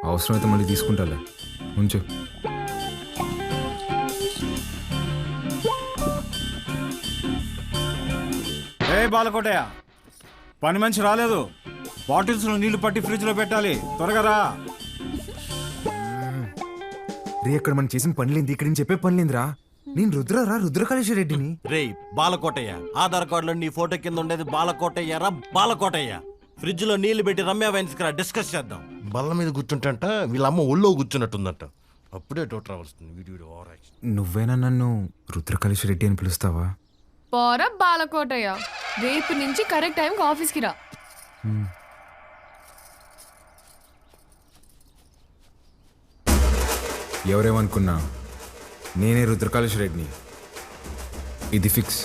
అవసరమైతే మళ్ళీ తీసుకుంటాలే, ఉంచు. ఏ బాలకోటయ్య, పని మనిషి రాలేదు. బాటిల్స్లో నీళ్లు పట్టి ఫ్రిడ్జ్లో పెట్టాలి, త్వరగా రా. రే, అక్కడ మనం చేసిన పనిలేంది, ఇక్కడ నేను చెప్పే పనిలేందిరా. నేను రుద్రరా, రుద్రకాళేశ్వర రెడ్డిని. రే బాలకోటయ్య, ఆధార్ కార్డులో నీ ఫోటో కింద ఉండేది బాలకోటయ్య రా, బాలకోటయ్య. ఫ్రిడ్జ్ లో నీళ్లు పెట్టి రమ్య వైన్స్ కి డిస్కస్ చేద్దాం. బల్ల మీద కూర్చుంటంట, వీళ్ళమ్మ ఒళ్ళో కూర్చున్నట్టుందంట. అప్పుడే డౌట్ రావాల్సింది. నువ్వేనా నన్ను రుద్రకాళేశ్వర రెడ్డి అని పిలుస్తావా? పోర బాలకోటయ్య, రేపు నుంచి కరెక్ట్ టైంకి ఆఫీస్కి రా. ఎవరేమనుకున్నా నేనే రుద్రకాళేశ్వర రెడ్డిని. ఇది ఫిక్స్.